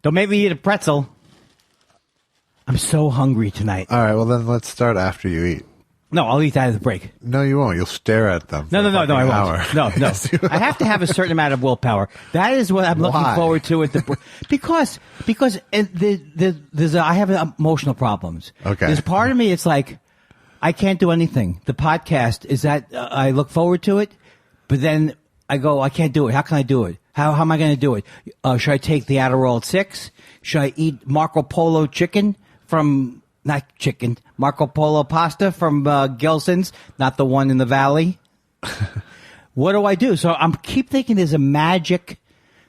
Don't make me eat a pretzel. I'm so hungry tonight. All right, well, then let's start after you eat. No, I'll eat that at the break. No, you won't. You'll stare at them. No, I won't. Hour. No. Yes, I have to have a certain amount of willpower. That is what I'm looking forward to at the because I have emotional problems. Okay. There's part of me. It's like I can't do anything. The podcast is that I look forward to it, but then I go, I can't do it. How can I do it? How am I going to do it? Should I take the Adderall at 6? Should I eat Marco Polo chicken from? Not chicken, Marco Polo pasta from Gelson's, not the one in the valley. What do I do? So I'm keep thinking there's a magic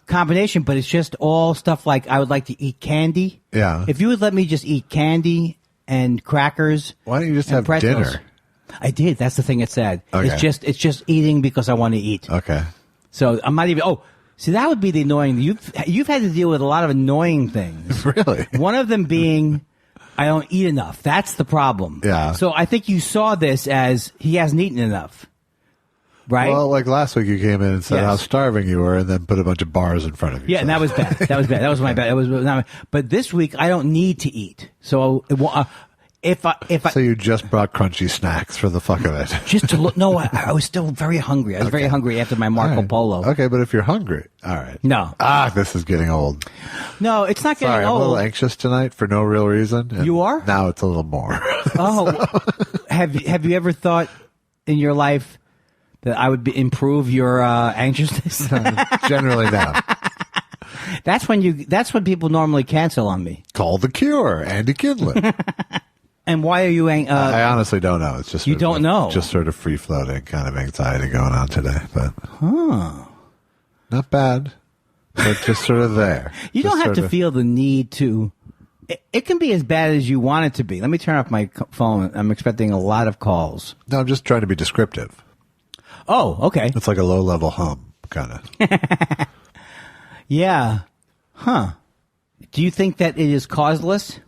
combination, but it's just all stuff like I would like to eat candy. Yeah. If you would let me just eat candy and crackers. Why don't you just have pretzels. dinner? I did. That's the thing it said. Okay. It's just eating because I want to eat. Okay. So I'm not even. Oh, see, that would be the annoying. You've had to deal with a lot of annoying things. Really? One of them being. I don't eat enough. That's the problem. Yeah. So I think you saw this as he hasn't eaten enough. Right? Well, like last week you came in and said how starving you were and then put a bunch of bars in front of you. Yeah, and that was bad. That was bad. That was my bad. But this week I don't need to eat. So So you just brought crunchy snacks for the fuck of it. Just to look. No, I was still very hungry. I was very hungry after my Marco Polo. Okay, but if you're hungry, all right. No. This is getting old. No, it's not getting Sorry, old. I'm a little anxious tonight for no real reason. You are? Now it's a little more. Have you ever thought in your life that I would improve your anxiousness? Generally, no. That's when people normally cancel on me. Call the Cure, Andy Kindler. And why are you? I honestly don't know. It's just you don't know. Just sort of free floating kind of anxiety going on today, but not bad. But just sort of there. You don't have to feel the need to. It can be as bad as you want it to be. Let me turn off my phone. I'm expecting a lot of calls. No, I'm just trying to be descriptive. Oh, okay. It's like a low-level hum, kind of. Yeah. Huh. Do you think that it is causeless?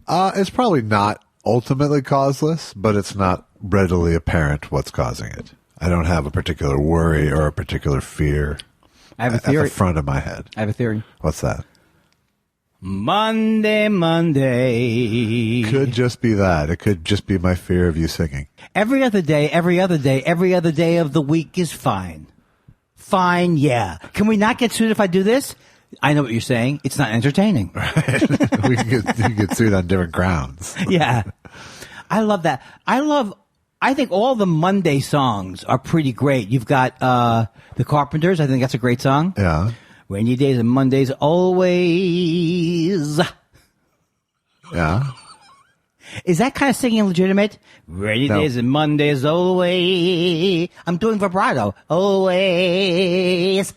It's probably not ultimately causeless, but it's not readily apparent what's causing it. I don't have a particular worry or a particular fear I have a theory. at the front of my head. I have a theory. What's that? Monday. Could just be that. It could just be my fear of you singing. Every other day of the week is fine. Fine, yeah. Can we not get sued if I do this? I know what you're saying. It's not entertaining. Right. We can get sued on different grounds. Yeah. I love that. I think all the Monday songs are pretty great. You've got The Carpenters. I think that's a great song. Yeah. Rainy days and Mondays always. Yeah. Is that kind of singing legitimate? Rainy days and Mondays always. I'm doing vibrato. Always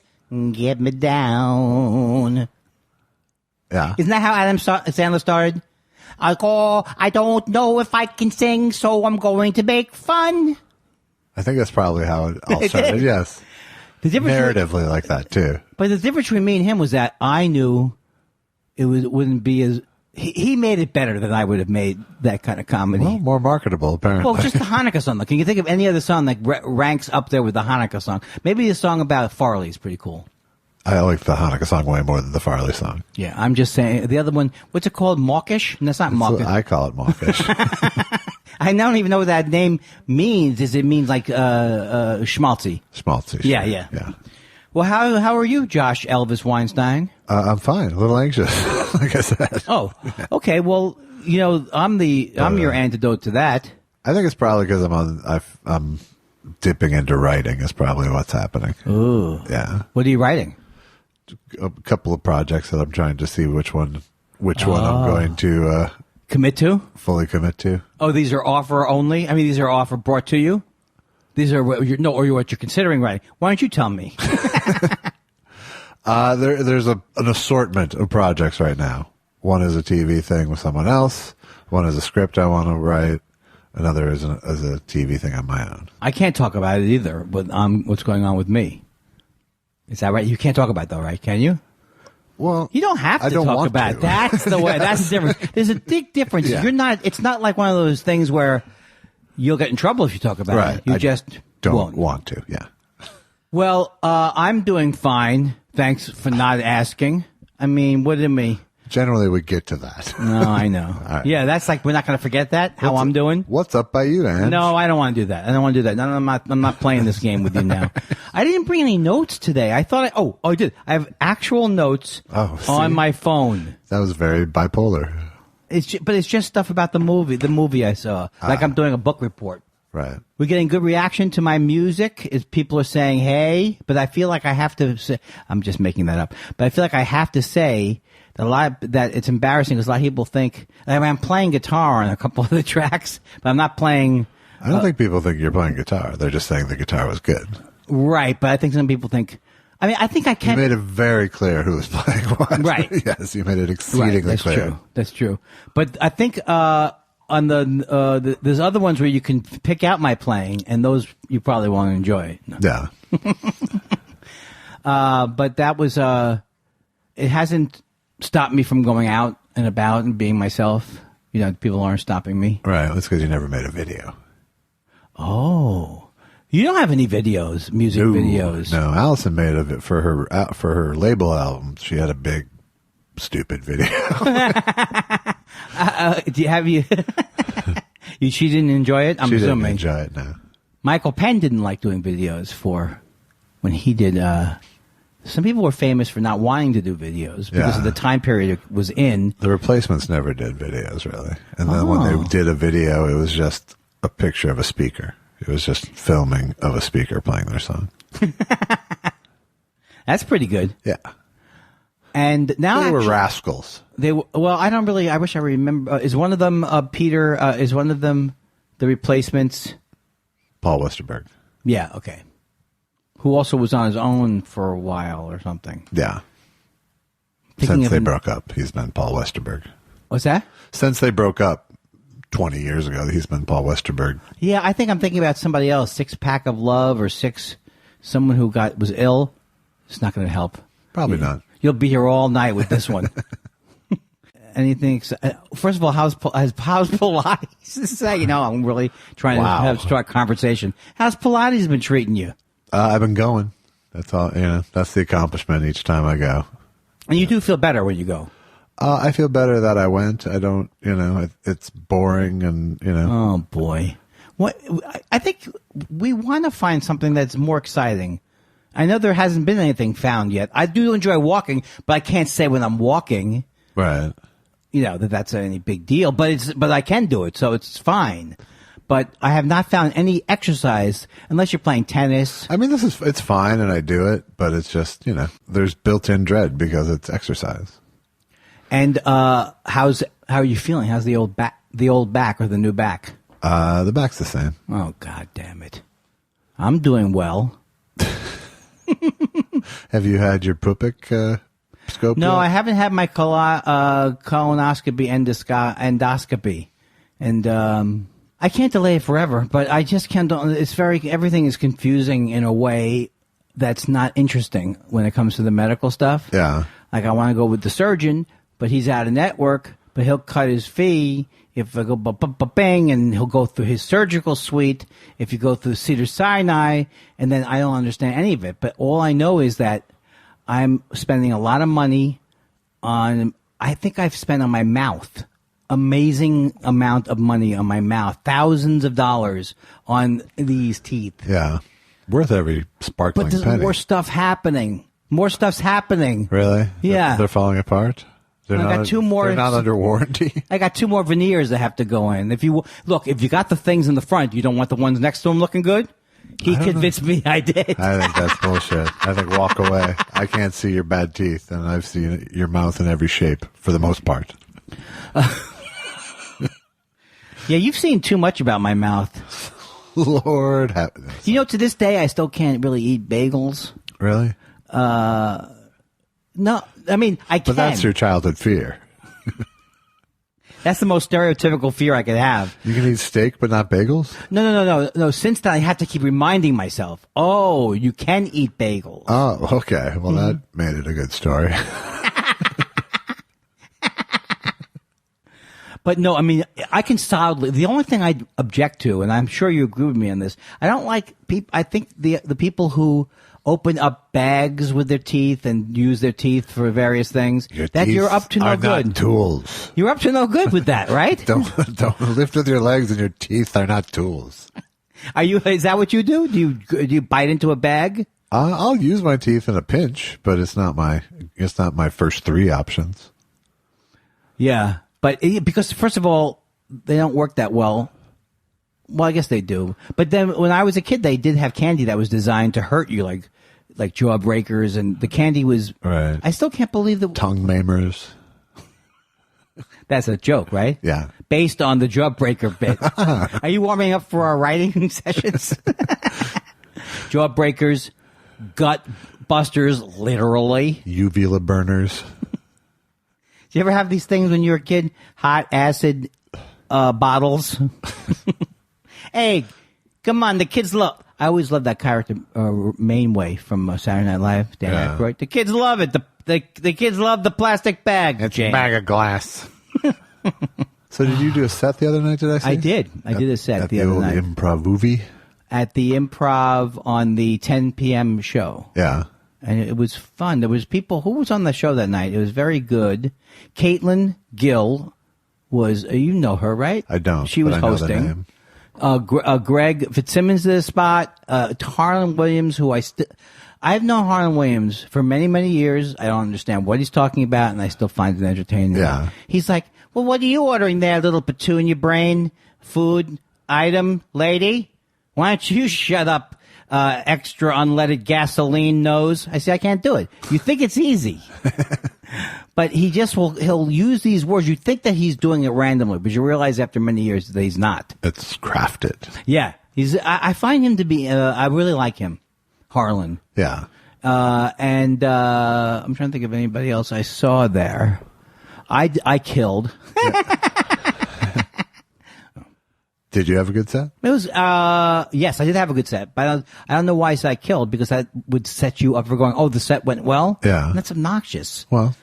get me down. Yeah. Isn't that how Adam Sandler started? I don't know if I can sing, so I'm going to make fun. I think that's probably how it all started, yes. The Narratively like that, too. But the difference between me and him was that I knew wouldn't be as... He made it better than I would have made that kind of comedy. Well, more marketable, apparently. Well, just the Hanukkah song. Can you think of any other song that ranks up there with the Hanukkah song? Maybe the song about Farley is pretty cool. I like the Hanukkah song way more than the Farley song. Yeah, I'm just saying. The other one, what's it called? Mawkish? No, that's not mawkish. I call it mawkish. I don't even know what that name means. Does it mean like schmaltzy? Schmaltzy. Yeah, sure. yeah. Well, how are you, Josh Elvis Weinstein? I'm fine. A little anxious, like I said. Oh, okay. Well, I'm your antidote to that. I think it's probably because I'm dipping into writing is probably what's happening. Ooh. Yeah. What are you writing? A couple of projects that I'm trying to see which one I'm going to commit to. Fully commit to. Oh, these are offer only. I mean, these are offer brought to you. These are what you're considering writing. Why don't you tell me? There's an assortment of projects right now. One is a TV thing with someone else. One is a script I want to write. Another is a TV thing on my own. I can't talk about it either, but what's going on with me. Is that right? You can't talk about it though, right? Can you? Well, you don't have to talk about it. That's the way. That's the difference. There's a big difference. Yeah. It's not like one of those things where you'll get in trouble if you talk about it. You just don't want to. Yeah. Well, I'm doing fine. Thanks for not asking. I mean, what did me? Generally, we get to that. No, I know. Right. Yeah, that's like we're not going to forget that. How I'm doing. What's up by you, Ange? No, I don't want to do that. I don't want to do that. No, I'm not playing this game with you now. I didn't bring any notes today. I thought I did. I have actual notes on my phone. That was very bipolar. But it's just stuff about the movie I saw. Like I'm doing a book report. Right. We're getting good reaction to my music. People are saying, hey, but I feel like I have to say, I'm just making that up, but I feel like I have to say that it's embarrassing because a lot of people think, I'm playing guitar on a couple of the tracks, but I'm not playing. I don't think people think you're playing guitar. They're just saying the guitar was good. Right. But I think some people think, I think I can. You made it very clear who was playing what. Right. Yes, you made it exceedingly clear. That's true. But I think, on there's other ones where you can pick out my playing, and those you probably won't enjoy. No. Yeah. But that was, it hasn't stopped me from going out and about and being myself. People aren't stopping me. Right. That's because you never made a video. Oh, you don't have any videos, music videos. No, Allison made it for her label album. She had a big, stupid video. She didn't enjoy it? I'm she assuming. Didn't enjoy it, no. Michael Penn didn't like doing videos when he did, some people were famous for not wanting to do videos because of the time period it was in. The Replacements never did videos, really. And then when they did a video, it was just a picture of a speaker. It was just filming of a speaker playing their song. That's pretty good. Yeah. And now they were rascals. They were, I don't really. I wish I remember. Is one of them Peter? Is one of them the Replacements? Paul Westerberg. Yeah. Okay. Who also was on his own for a while or something. Yeah. Since they broke up, he's been Paul Westerberg. What's that? Since they broke up 20 years ago, he's been Paul Westerberg. Yeah, I think I'm thinking about somebody else. 6 Pack of Love or someone who was ill. It's not going to help. Probably not. You'll be here all night with this one. Anything? First of all, how's Pilates? This is how I'm really trying to start conversation. How's Pilates been treating you? I've been going. That's all. That's the accomplishment each time I go. And you do feel better when you go. I feel better that I went. I don't. It's boring, and Oh boy, what? I think we want to find something that's more exciting. I know there hasn't been anything found yet. I do enjoy walking, but I can't say when I'm walking, right? That's any big deal. But I can do it, so it's fine. But I have not found any exercise unless you're playing tennis. I mean, it's fine, and I do it, but it's just there's built-in dread because it's exercise. And how are you feeling? How's the old back or the new back? The back's the same. Oh God damn it! I'm doing well. Have you had your Pupik scope? No, yet? I haven't had my colonoscopy endoscopy, and I can't delay it forever. But I just can't. Everything is confusing in a way that's not interesting when it comes to the medical stuff. Yeah, like I want to go with the surgeon, but he's out of network. But he'll cut his fee if I go bang, and he'll go through his surgical suite. If you go through Cedars-Sinai, and then I don't understand any of it. But all I know is that I'm spending a lot of money on. I think I've spent on my mouth, amazing amount of money on my mouth, thousands of dollars on these teeth. Yeah, worth every sparkling penny. But there's more stuff happening. More stuff's happening. Really? Yeah, they're falling apart. I got 2 more. They're not under warranty. I got 2 more veneers that have to go in. If you got the things in the front, you don't want the ones next to them looking good. He convinced me I did. I think that's bullshit. I think walk away. I can't see your bad teeth, and I've seen your mouth in every shape for the most part. Yeah, you've seen too much about my mouth. Lord, to this day I still can't really eat bagels. Really? No, I mean, I can. But that's your childhood fear. That's the most stereotypical fear I could have. You can eat steak, but not bagels? No. Since then, I have to keep reminding myself, oh, you can eat bagels. Oh, okay. Well, that made it a good story. But no, I mean, I can solidly. The only thing I object to, and I'm sure you agree with me on this, I don't like people. I think the people who open up bags with their teeth and use their teeth for various things. You're up to no good. Not tools. You're up to no good with that, right? Don't lift with your legs, and your teeth are not tools. Are you? Is that what you do? Do you bite into a bag? I'll use my teeth in a pinch, but it's not my first three options. Yeah, but because first of all, they don't work that well. Well, I guess they do. But then when I was a kid, they did have candy that was designed to hurt you, like jawbreakers, and the candy was. Right. I still can't believe that. Tongue maimers. That's a joke, right? Yeah. Based on the jawbreaker bit. Are you warming up for our writing sessions? Jawbreakers, gut busters, literally. Uvula burners. Did you ever have these things when you were a kid? Hot acid bottles. Hey, come on, the kids love. I always loved that character, Mainway from Saturday Night Live. Dan Aykroyd. The kids love it. The kids love the plastic bag. It's a bag of glass. So did you do a set the other night? Did I say? I did. I did a set the other night. At the Improv movie? At the Improv on the 10 p.m. show. Yeah. And it was fun. There was people. Who was on the show that night? It was very good. Caitlin Gill was. You know her, right? I don't. She was hosting. Greg Fitzsimmons did a spot. Harlan Williams, I've known Harlan Williams for many, many years. I don't understand what he's talking about, and I still find it entertaining. Yeah. He's like, well, what are you ordering there, little petunia brain food item lady? Why don't you shut up, extra unleaded gasoline nose? I say, I can't do it. You think it's easy. But he'll use these words. You think that he's doing it randomly, but you realize after many years that he's not. It's crafted. Yeah. I find him to be, I really like him. Harlan. Yeah. And I'm trying to think of anybody else I saw there. I killed. Did you have a good set? It was, yes, I did have a good set, but I don't know why I said I killed, because that would set you up for going, oh, the set went well? Yeah. That's obnoxious. Well,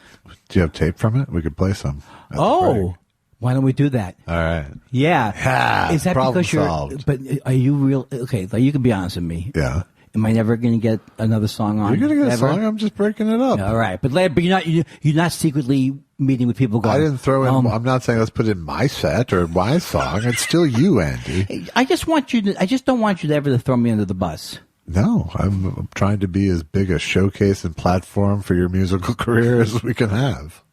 do you have tape from it? We could play some. Oh, why don't we do that? All right. Yeah. Is that problem because you're, solved. but are you real, okay, you can be honest with me. Yeah. Am I never going to get another song on? You're going to get ever? a song? I'm just breaking it up. All right. But you're not secretly meeting with people going, I didn't throw in, I'm not saying let's put in my set or my song. It's still you, Andy. I just don't want you to ever to throw me under the bus. No, I'm trying to be as big a showcase and platform for your musical career as we can have.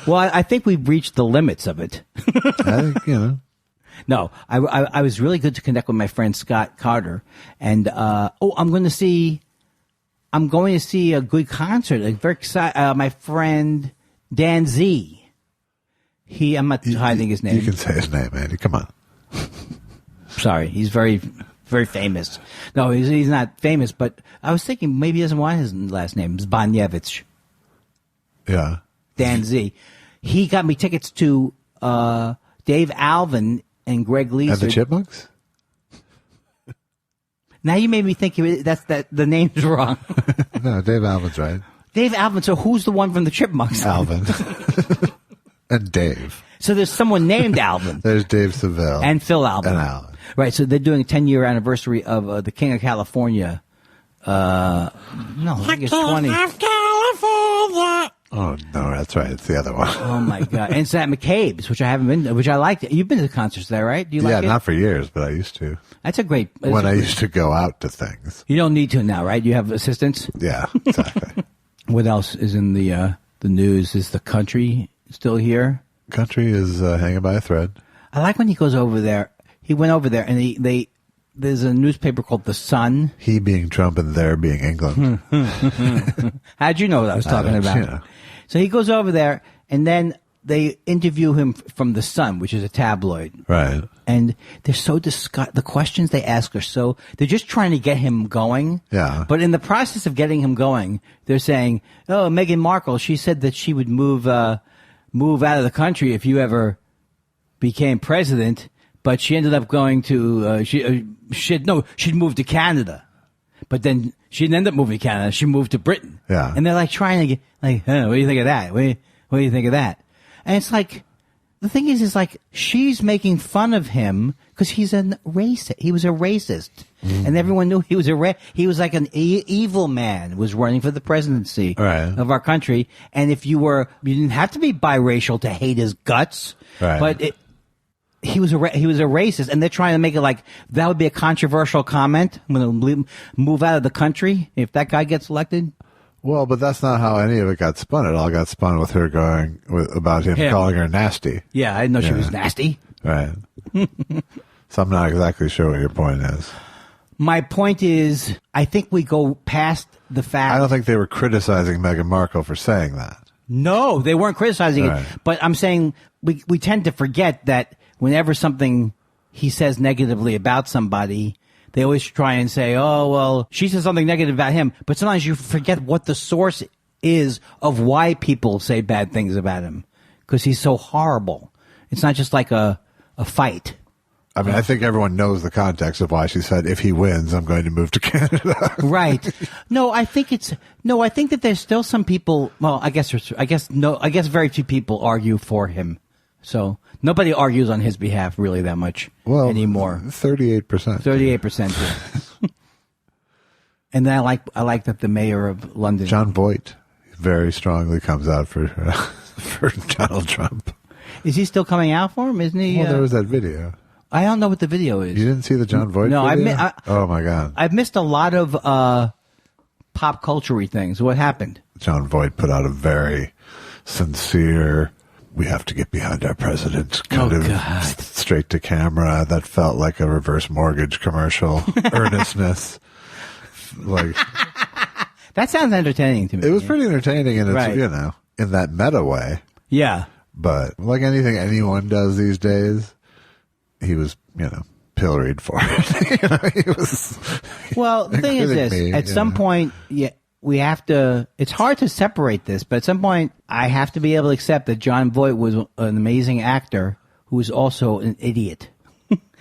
Well, I think we've reached the limits of it. I think, No, I was really good to connect with my friend Scott Carter, and I'm going to see a good concert. Like, very excited. My friend Dan Z. I'm not hiding his name. You can say his name, Andy. Come on. Sorry, he's very, very famous. No, he's not famous, but I was thinking maybe he doesn't want his last name. It's Bonyevich. Yeah. Dan Z. He got me tickets to Dave Alvin and Greg Lee. And the Chipmunks? Now you made me think the name's wrong. No, Dave Alvin's right. Dave Alvin. So who's the one from the Chipmunks? Alvin. And Dave. So there's someone named Alvin. There's Dave Seville. And Phil Alvin. And Alvin. Right. So they're doing a 10-year anniversary of the King of California. I think it's 20. California. Oh, no, that's right. It's the other one. Oh, my God. And it's at McCabe's, which I haven't been to, which I liked. You've been to the concerts there, right? Do you like it? Yeah, not for years, but I used to. That's a great... When I used to go out to things. You don't need to now, right? You have assistants? Yeah, exactly. What else is in the news? Is the country still here? Country is hanging by a thread. I like when he goes over there. He went over there, and there's a newspaper called The Sun. He being Trump and there being England. How'd you know what I was talking about? Yeah. So he goes over there, and then they interview him from The Sun, which is a tabloid. Right. And they're so the questions they ask are they're just trying to get him going. Yeah. But in the process of getting him going, they're saying, oh, Meghan Markle, she said that she would move out of the country if you ever became president, but she ended up going to, she'd moved to Canada. But then she didn't end up moving to Canada. She moved to Britain. Yeah. And they're like trying to get, like, what do you think of that? What do you think of that? And it's like, the thing is like she's making fun of him because he's a racist. He was a racist, and everyone knew he was he was like an evil man, was running for the presidency of our country. And if you didn't have to be biracial to hate his guts, but he was a racist, and they're trying to make it like that would be a controversial comment. I'm going to move out of the country if that guy gets elected. Well, but that's not how any of it got spun. It all got spun with her about him calling her nasty. Yeah, I didn't know she was nasty. Right. So I'm not exactly sure what your point is. My point is, I think we go past the fact. I don't think they were criticizing Meghan Markle for saying that. No, they weren't criticizing it. But I'm saying we tend to forget that whenever something he says negatively about somebody, they always try and say, oh, well, she said something negative about him. But sometimes you forget what the source is of why people say bad things about him. Because he's so horrible. It's not just like a fight. I mean, I think everyone knows the context of why she said, if he wins, I'm going to move to Canada. Right. I think that there's still some people, well, I guess very few people argue for him. So nobody argues on his behalf really that much anymore. 38%. 38%. And then I like that the mayor of London, John Voight, very strongly comes out for Donald Trump. Is he still coming out for him? Isn't he? Well, there was that video. I don't know what the video is. You didn't see the John Voight video? No, oh my God. I've missed a lot of pop culture-y things. What happened? John Voight put out a very sincere, we have to get behind our president, kind of straight to camera. That felt like a reverse mortgage commercial. Earnestness. Like that sounds entertaining to me. It was pretty entertaining, and it's in that meta way. Yeah. But like anything anyone does these days, he was, pilloried for it. He was. Well, the thing is this: at some point, we have to. It's hard to separate this, but at some point, I have to be able to accept that John Voight was an amazing actor who was also an idiot.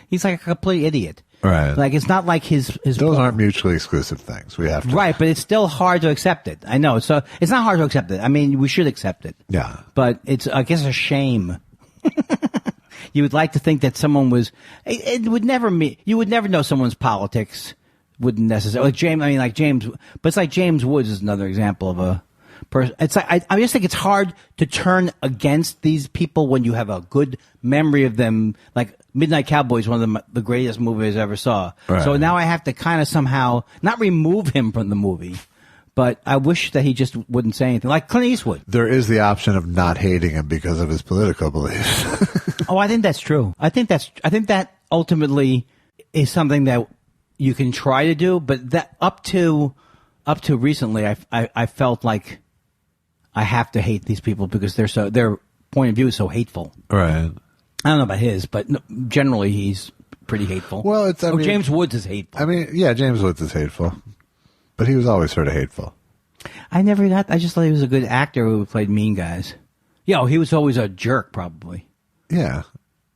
He's like a complete idiot. Right. Like it's not like his. Those aren't mutually exclusive things. We have to. Right, but it's still hard to accept it. I know. So it's not hard to accept it. I mean, we should accept it. Yeah. But it's, I guess, a shame. You would like to think that someone was. It would never meet. You would never know someone's politics. Wouldn't necessarily like James. But it's like James Woods is another example of a person. It's like I just think it's hard to turn against these people when you have a good memory of them. Like Midnight Cowboy is one of the greatest movies I ever saw. Right. So now I have to kind of somehow not remove him from the movie. But I wish that he just wouldn't say anything. Like Clint Eastwood. There is the option of not hating him because of his political beliefs. Oh, I think that's true. I think that ultimately is something that you can try to do. But that up to recently, I felt like I have to hate these people because their point of view is so hateful. Right. I don't know about his, but generally he's pretty hateful. Well, James Woods is hateful. I mean, yeah, James Woods is hateful. But he was always sort of hateful. I just thought he was a good actor who played mean guys. Yeah, he was always a jerk, probably. Yeah.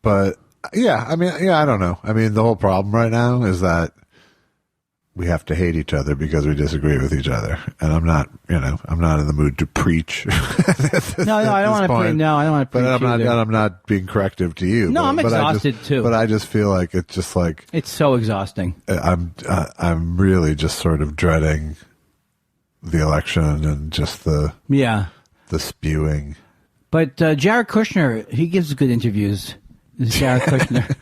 But, I don't know. I mean, the whole problem right now is that we have to hate each other because we disagree with each other. And I'm not in the mood to preach. No, I don't want to preach. No, I don't want to preach. But I'm not being corrective to you. No, I'm exhausted too. But I just feel like it's just like. It's so exhausting. I'm really just sort of dreading the election and just the spewing. But Jared Kushner, he gives good interviews. Jared Kushner.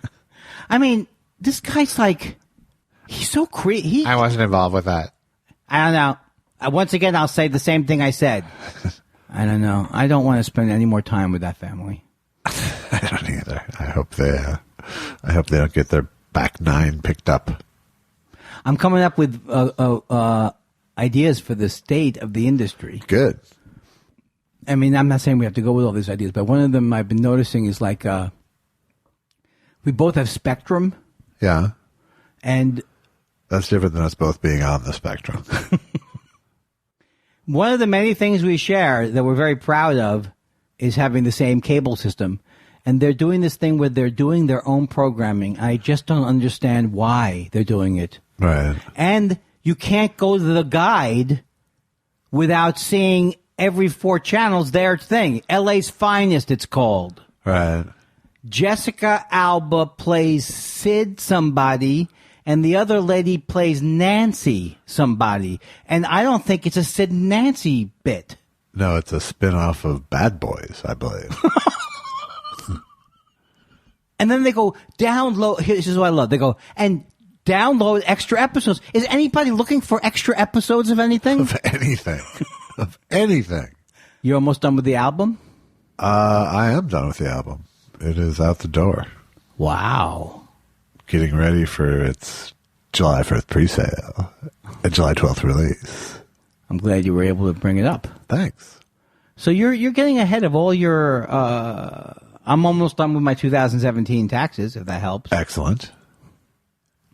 I mean, this guy's like. He's so creepy. I wasn't involved with that. I don't know. Once again, I'll say the same thing I said. I don't know. I don't want to spend any more time with that family. I don't either. I hope they don't get their back nine picked up. I'm coming up with ideas for the state of the industry. Good. I mean, I'm not saying we have to go with all these ideas, but one of them I've been noticing is like we both have Spectrum. Yeah. And that's different than us both being on the spectrum. One of the many things we share that we're very proud of is having the same cable system. And they're doing this thing where they're doing their own programming. I just don't understand why they're doing it. Right. And you can't go to the guide without seeing every 4 channels their thing. LA's Finest, it's called. Right. Jessica Alba plays Sid somebody, and the other lady plays Nancy somebody. And I don't think it's a Sid and Nancy bit. No, it's a spin-off of Bad Boys, I believe. And then they go download. This is what I love. They go and download extra episodes. Is anybody looking for extra episodes of anything? Of anything. Of anything. You're almost done with the album? I am done with the album. It is out the door. Wow. Getting ready for its July 1st pre-sale. A July 12th release. I'm glad you were able to bring it up. Thanks. So you're getting ahead of all your. I'm almost done with my 2017 taxes, if that helps. Excellent.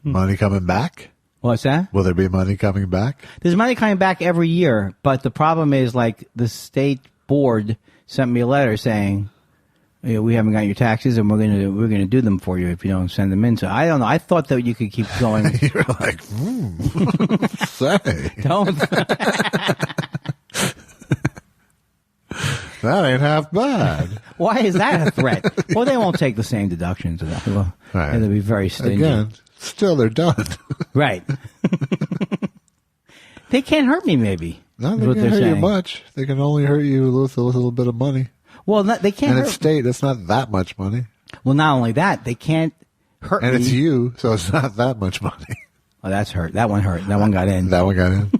Money coming back? What's that? Will there be money coming back? There's money coming back every year, but the problem is, like, the state board sent me a letter saying, we haven't got your taxes, and we're gonna do them for you if you don't send them in. So I don't know. I thought that you could keep going. You're like, say. Don't. That ain't half bad. Why is that a threat? Well, they won't take the same deductions. Well, Right. They'll be very stingy. Again, still they're done. Right. They can't hurt me, maybe. No, is they what can't they're hurt you saying. much. They can only hurt you with a little bit of money. Well, they can't And hurt. it's state. It's not that much money. Well, not only that, they can't hurt And me. it's you, so it's not that much money. Oh, that's hurt. That one hurt. That one got in. That one got in.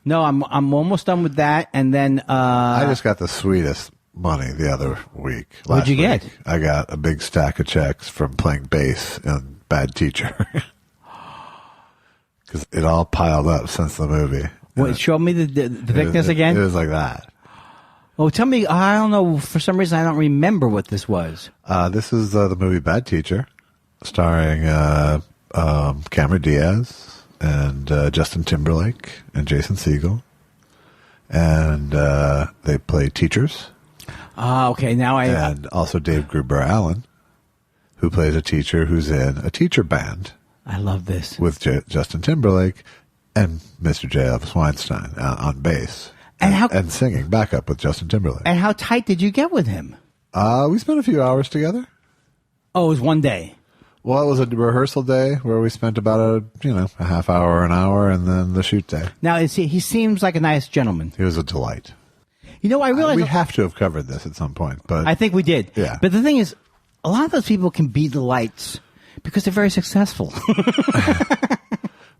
No, I'm almost done with that, and then I just got the sweetest money the other week. What'd you get? I got a big stack of checks from playing bass in Bad Teacher. Because it all piled up since the movie. Wait, show me the thickness again. It was like that. Oh, tell me. I don't know. For some reason, I don't remember what this was. This is the movie Bad Teacher, starring Cameron Diaz and Justin Timberlake and Jason Segel. And they play teachers. Okay. Now And also Dave Gruber Allen, who plays a teacher who's in a teacher band I love this. with Justin Timberlake and Mr. J. Elvis Weinstein on bass. And singing backup with Justin Timberlake. And how tight did you get with him? We spent a few hours together. Oh, it was one day. Well, it was a rehearsal day where we spent about a half hour, an hour, and then the shoot day. Now, he seems like a nice gentleman. He was a delight. You know, I realize We have to have covered this at some point, but I think we did. Yeah. But the thing is, a lot of those people can be delights because they're very successful.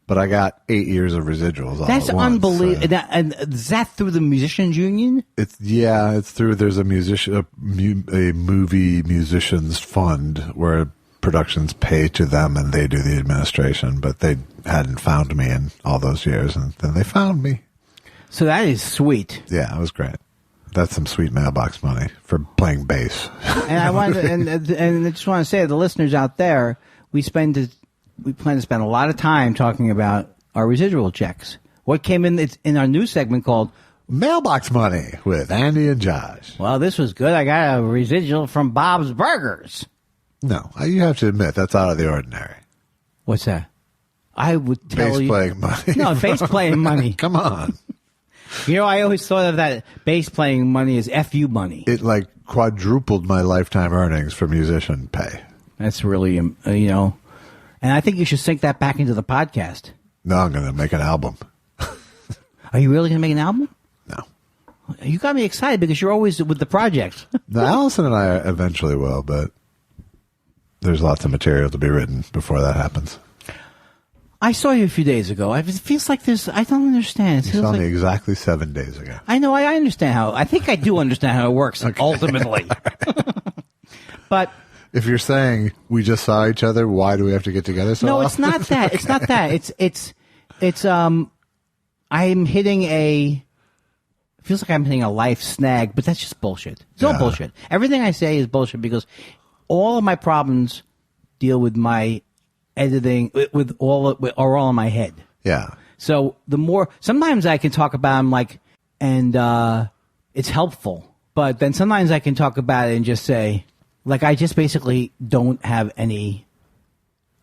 But I got 8 years of residuals. That's all at once, unbelievable. And is that through the musicians union? It's through. There's a movie musicians fund where productions pay to them and they do the administration. But they hadn't found me in all those years, and then they found me. So that is sweet. Yeah, it was great. That's some sweet mailbox money for playing bass. And I wanted, and I just want to say to the listeners out there, we plan to spend a lot of time talking about our residual checks. What came in? It's in our new segment called Mailbox Money with Andy and Josh. Well, this was good. I got a residual from Bob's Burgers. No, you have to admit that's out of the ordinary. What's that? I would tell Bass you. playing money. No, bass playing money. Come on. You know, I always thought of that bass playing money as FU money. It like quadrupled my lifetime earnings for musician pay. That's really, and I think you should sink that back into the podcast. No, I'm going to make an album. Are you really going to make an album? No. You got me excited because you're always with the project. Now, Allison and I eventually will, but there's lots of material to be written before that happens. I saw you a few days ago. It feels like there's, I don't understand. It You feels saw like, me exactly 7 days ago. I know, I understand I think I do understand how it works, ultimately. But If you're saying we just saw each other, why do we have to get together so no, often? it's not that. It's not that. It's I'm hitting it feels like I'm hitting a life snag, but that's just bullshit. It's all Yeah. bullshit. Everything I say is bullshit because all of my problems deal with my editing, are all in my head. Yeah. So sometimes I can talk about them and it's helpful, but then sometimes I can talk about it and just say, I just basically don't have any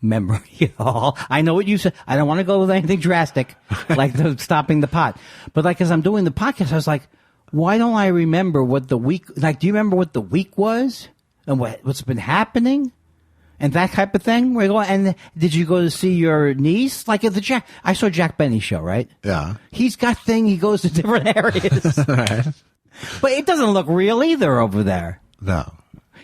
memory at all. I know what you said. I don't want to go with anything drastic, like stopping the pot. But as I'm doing the podcast, I was like, why don't I remember what the week, do you remember what the week was? and what's been happening and that type of thing. Where you go, and did you go to see your niece? Like at I saw Jack Benny show, right? Yeah. He's got he goes to different areas. Right. But it doesn't look real either over there. No.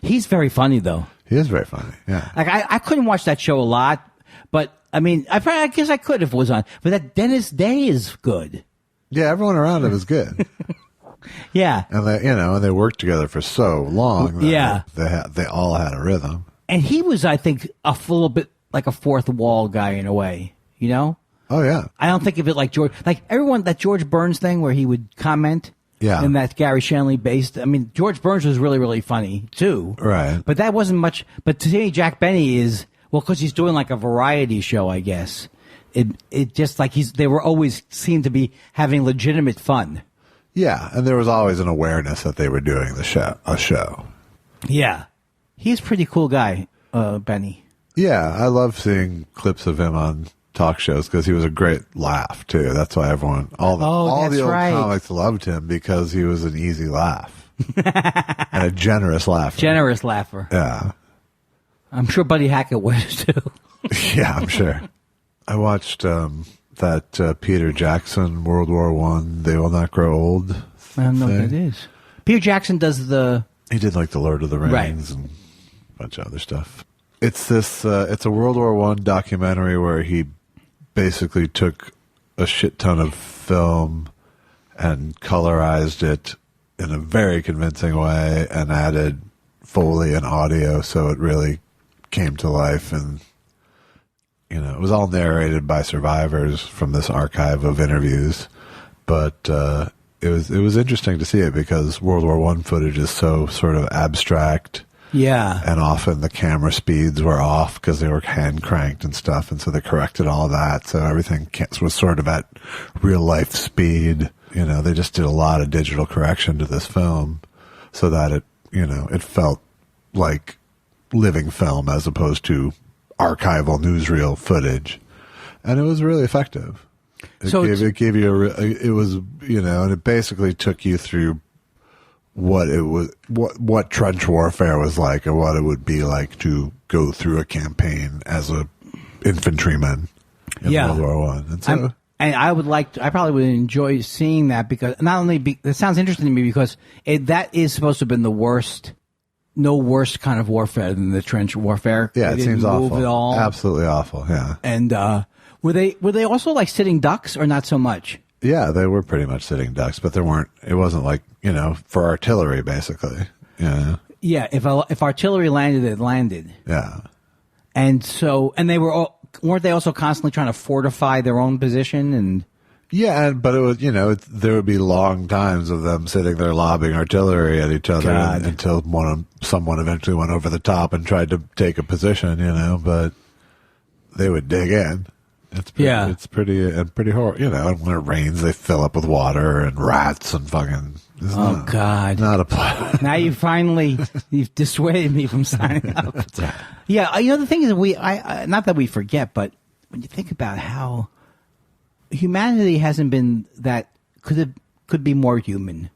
He's very funny though. He is very funny. Yeah. Like I couldn't watch that show a lot, but I mean, I guess I could if it was on. But that Dennis Day is good. Yeah, everyone around him is good. Yeah. And they worked together for so long. Yeah. They all had a rhythm. And he was, I think, a little bit like a fourth wall guy in a way, you know? Oh, yeah. I don't think of it like that George Burns thing where he would comment. Yeah. And that Gary Shanley based. I mean, George Burns was really, really funny too. Right. But that wasn't much. But to me, Jack Benny is, well, because he's doing like a variety show, I guess. It just like they were always seemed to be having legitimate fun. Yeah. And there was always an awareness that they were doing a show. Yeah. He's a pretty cool guy, Benny. Yeah. I love seeing clips of him on talk shows because he was a great laugh too. That's why all the old comics loved him, because he was an easy laugh and a generous laugher. Generous laugher. Yeah. I'm sure Buddy Hackett was too. Yeah, I'm sure. I watched that Peter Jackson World War I. They Will Not Grow Old. I don't know what that is. Peter Jackson does He did like the Lord of the Rings right. and a bunch of other stuff. It's it's a World War I documentary where he basically took a shit ton of film and colorized it in a very convincing way and added Foley and audio so it really came to life. And it was all narrated by survivors from this archive of interviews, but it was interesting to see it because World War I footage is so sort of abstract. Yeah. And often the camera speeds were off because they were hand cranked and stuff. And so they corrected all of that. So everything was sort of at real life speed. They just did a lot of digital correction to this film so that it felt like living film as opposed to archival newsreel footage. And it was really effective. It gave you and it basically took you through what trench warfare was like and what it would be like to go through a campaign as a infantryman in World War I. And I probably would enjoy seeing that because not only it sounds interesting to me because that is supposed to have been no worse kind of warfare than the trench warfare. Yeah, it seems awful. At all. Absolutely awful. Yeah. And were they also like sitting ducks or not so much? Yeah, they were pretty much sitting ducks, but it wasn't like, for artillery, basically. Yeah. Yeah, if artillery landed, it landed. Yeah. And they weren't they also constantly trying to fortify their own position? And yeah, but it was, there would be long times of them sitting there lobbing artillery at each other until someone eventually went over the top and tried to take a position, but they would dig in. It's pretty horrible. And when it rains, they fill up with water and rats and fucking. God! Not a plan. Now you've dissuaded me from signing up. Yeah, the thing is, not that we forget, but when you think about how humanity hasn't been that could be more human.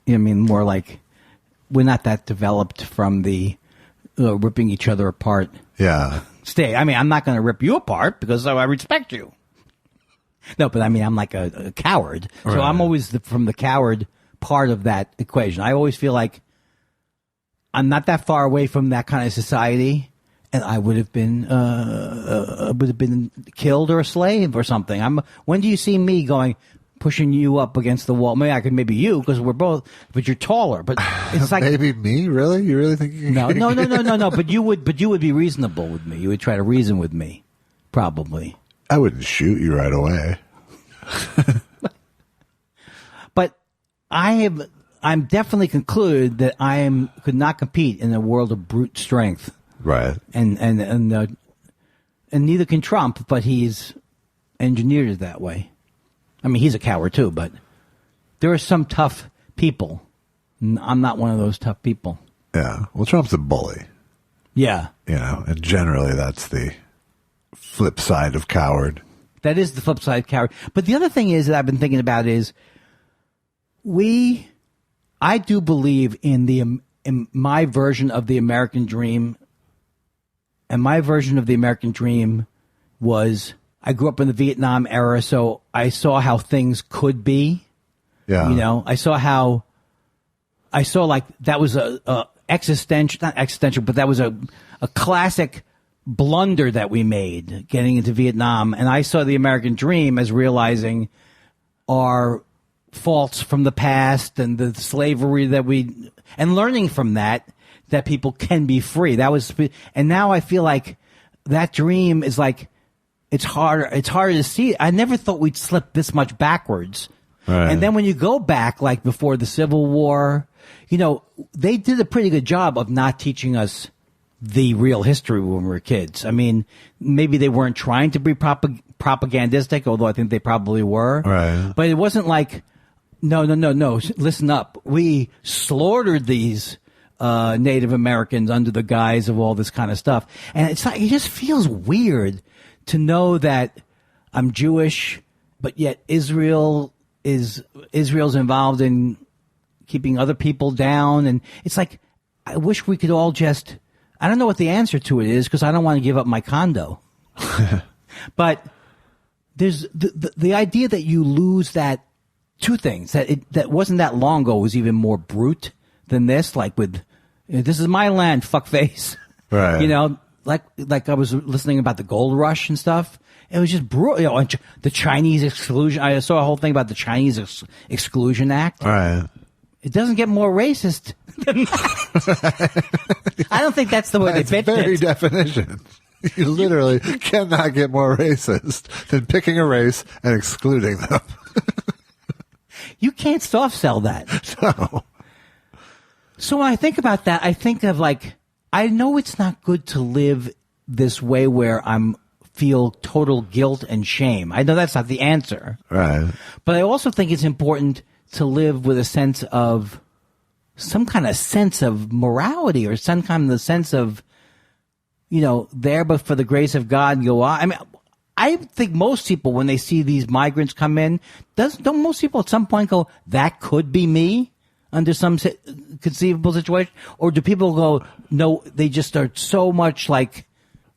More like we're not that developed from the ripping each other apart. Yeah. I'm not going to rip you apart because I respect you. No, but I'm like a coward. So right. I'm always from the coward part of that equation. I always feel like I'm not that far away from that kind of society, and I would have been killed or a slave or something. When do you see me pushing you up against the wall? Maybe you, because we're both, but you're taller. But it's like maybe me. Really, you really think you can? No. But you would be reasonable with me. You would try to reason with me, probably. I wouldn't shoot you right away. But I'm definitely concluded that could not compete in a world of brute strength. Right. And neither can Trump, but he's engineered it that way. He's a coward too, but there are some tough people. I'm not one of those tough people. Yeah. Well, Trump's a bully. Yeah. And generally that's the flip side of coward. That is the flip side of coward. But the other thing is that I've been thinking about is I do believe in in my version of the American dream, and my version of the American dream was, I grew up in the Vietnam era, so I saw how things could be. Yeah. You know, I saw like that was a existential, not existential, but that was a classic blunder that we made getting into Vietnam. And I saw the American dream as realizing our faults from the past and the slavery and learning from that people can be free. And now I feel like that dream is like, it's harder to see. I never thought we'd slip this much backwards. Right. And then when you go back, like before the Civil War, you know, they did a pretty good job of not teaching us the real history when we were kids. I mean, maybe they weren't trying to be propagandistic, although I think they probably were. Right. But it wasn't like, no, listen up. We slaughtered these Native Americans under the guise of all this kind of stuff. And it's like, it just feels weird to know that I'm Jewish, but yet Israel's involved in keeping other people down. And it's like, I wish we could all just, I don't know what the answer to it is because I don't want to give up my condo. But there's the idea that you lose that two things that wasn't that long ago was even more brute than this. Like with, this is my land, fuckface. Right. You know, like I was listening about the gold rush and stuff. It was just brutal. You know, and the Chinese exclusion. I saw a whole thing about the Chinese Exclusion Act. Right. It doesn't get more racist than that. I don't think that's the way they fit very it. definition. You literally cannot get more racist than picking a race and excluding them. You can't soft sell that. No. So when I think about that, I think of like, I know it's not good to live this way where feel total guilt and shame. I know that's not the answer. Right. But I also think it's important to live with a sense of some kind of sense of morality or some kind of sense of, you know, there but for the grace of God go on. I mean, I think most people, when they see these migrants come in, don't most people at some point go, that could be me under some conceivable situation? Or do people go, no, they just are so much like...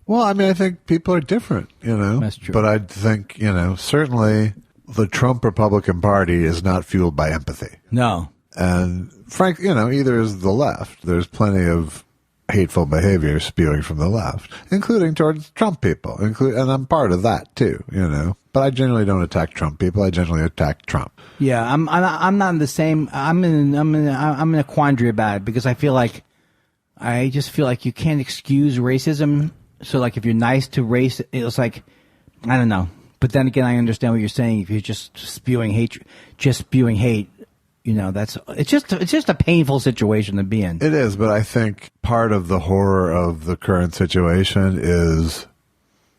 Well, I mean, I think people are different, you know. That's true. But I think, you know, certainly the Trump Republican Party is not fueled by empathy. No. And frankly, you know, either is the left. There's plenty of hateful behavior spewing from the left, including towards Trump people. And I'm part of that too, you know. But I generally don't attack Trump people. I generally attack Trump. Yeah, I'm not in the same. I'm in a quandary about it because I just feel like you can't excuse racism. So like if you're nice to race, it's like, I don't know. But then again, I understand what you're saying. If you're just spewing hate, you know, it's just a painful situation to be in. It is, but I think part of the horror of the current situation is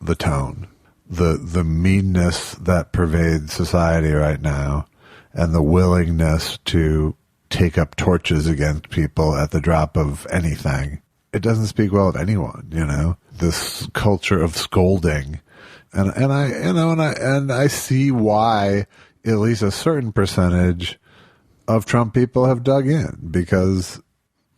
the tone, the meanness that pervades society right now, and the willingness to take up torches against people at the drop of anything. It doesn't speak well of anyone, you know. This culture of scolding, and I see why at least a certain percentage of Trump people have dug in because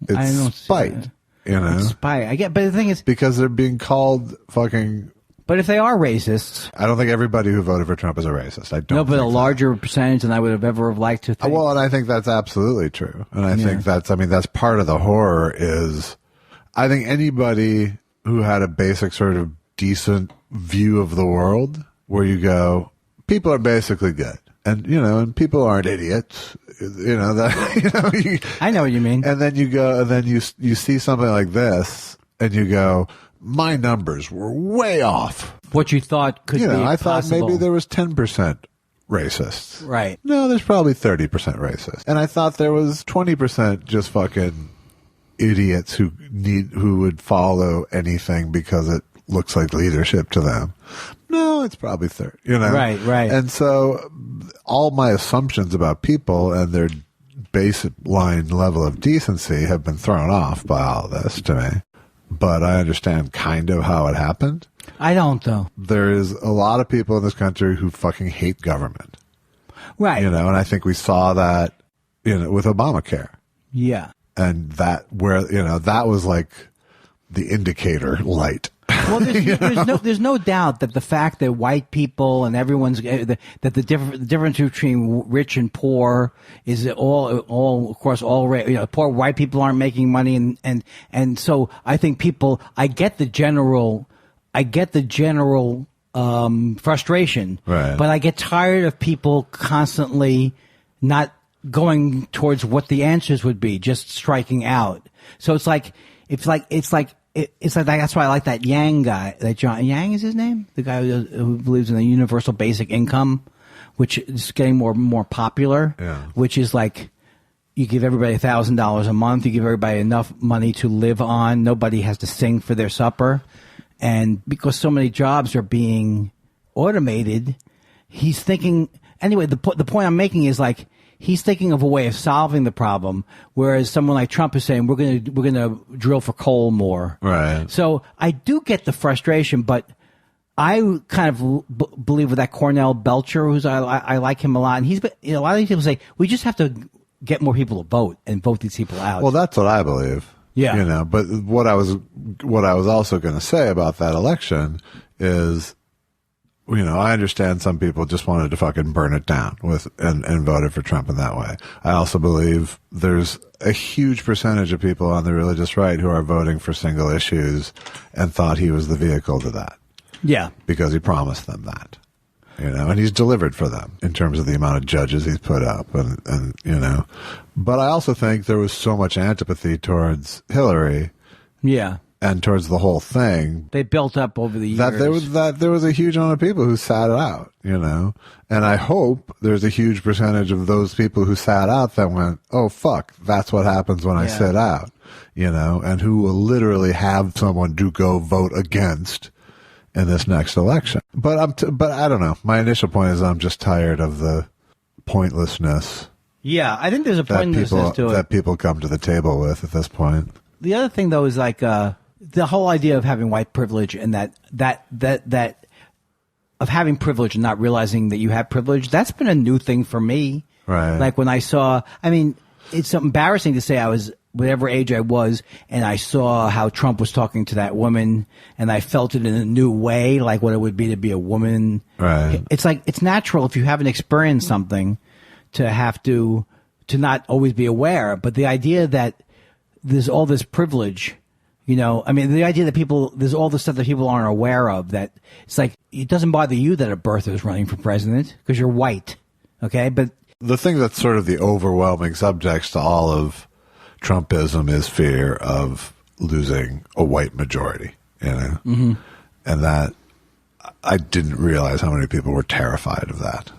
it's spite, you know. It's spite. I get, but the thing is, because they're being called fucking. But if they are racists, I don't think everybody who voted for Trump is a racist. I don't. No, but a think larger percentage than I would have ever liked to think. Well, and I think that's absolutely true, and I think that's part of the horror is. I think anybody who had a basic sort of decent view of the world where you go, people are basically good. And, you know, and people aren't idiots, you know, that, you know, I know what you mean. And then you go, and then you see something like this and you go, my numbers were way off. What you thought could be I possible. thought maybe there was 10% racists. Right. No, there's probably 30% racist. And I thought there was 20% just fucking idiots who would follow anything because it looks like leadership to them. No, it's probably 30, you know? Right. And so all my assumptions about people and their baseline level of decency have been thrown off by all this to me. But I understand kind of how it happened. I don't, though. There is a lot of people in this country who fucking hate government. Right. You know, and I think we saw that, you know, with Obamacare. Yeah. And that that was like the indicator light. Well, there's no doubt that the fact that white people and everyone's that the difference between rich and poor is all of course poor white people aren't making money and so I think I get the general frustration, right. But I get tired of people constantly not going towards what the answers would be, just striking out. So it's like that's why I like that Yang guy. That John Yang is his name, the guy who believes in the universal basic income, which is getting more and more popular. Yeah. Which is like you give everybody $1,000 a month, you give everybody enough money to live on. Nobody has to sing for their supper, and because so many jobs are being automated, he's thinking. Anyway, the point I'm making is like. He's thinking of a way of solving the problem, whereas someone like Trump is saying we're gonna drill for coal more. Right. So I do get the frustration, but I kind of believe with that Cornell Belcher, I like him a lot, and a lot of these people say we just have to get more people to vote and vote these people out. Well, that's what I believe. Yeah. But what I was also going to say about that election is. I understand some people just wanted to fucking burn it down and voted for Trump in that way. I also believe there's a huge percentage of people on the religious right who are voting for single issues and thought he was the vehicle to that. Yeah. Because he promised them that. And he's delivered for them in terms of the amount of judges he's put up and But I also think there was so much antipathy towards Hillary. Yeah. And towards the whole thing, they built up over the years. That there was a huge amount of people who sat it out, and I hope there's a huge percentage of those people who sat out that went, "Oh fuck, that's what happens when I sit out," and who will literally have someone to go vote against in this next election. But I don't know. My initial point is I'm just tired of the pointlessness. Yeah, I think there's a pointlessness to it that people come to the table with at this point. The other thing though is like. The whole idea of having white privilege and that of having privilege and not realizing that you have privilege, that's been a new thing for me. Right. Like when I saw, it's so embarrassing to say I was whatever age I was and I saw how Trump was talking to that woman and I felt it in a new way, like what it would be to be a woman. Right. It's like, it's natural if you haven't experienced something to have to not always be aware. But the idea that there's all this privilege, the idea that there's all the stuff that people aren't aware of, that it's like, it doesn't bother you that a birther is running for president because you're white. Okay. But the thing that's sort of the overwhelming subtext to all of Trumpism is fear of losing a white majority, Mm-hmm. And that I didn't realize how many people were terrified of that.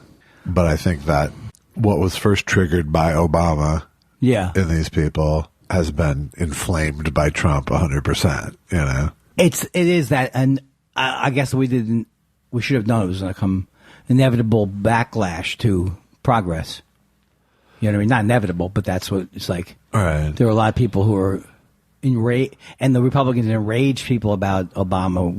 But I think that what was first triggered by Obama in these people has been inflamed by Trump 100%, It is that, and I guess we should have known it was going to come inevitable backlash to progress. You know what I mean? Not inevitable, but that's what it's like. Right. There were a lot of people who were enraged, and the Republicans enraged people about Obama.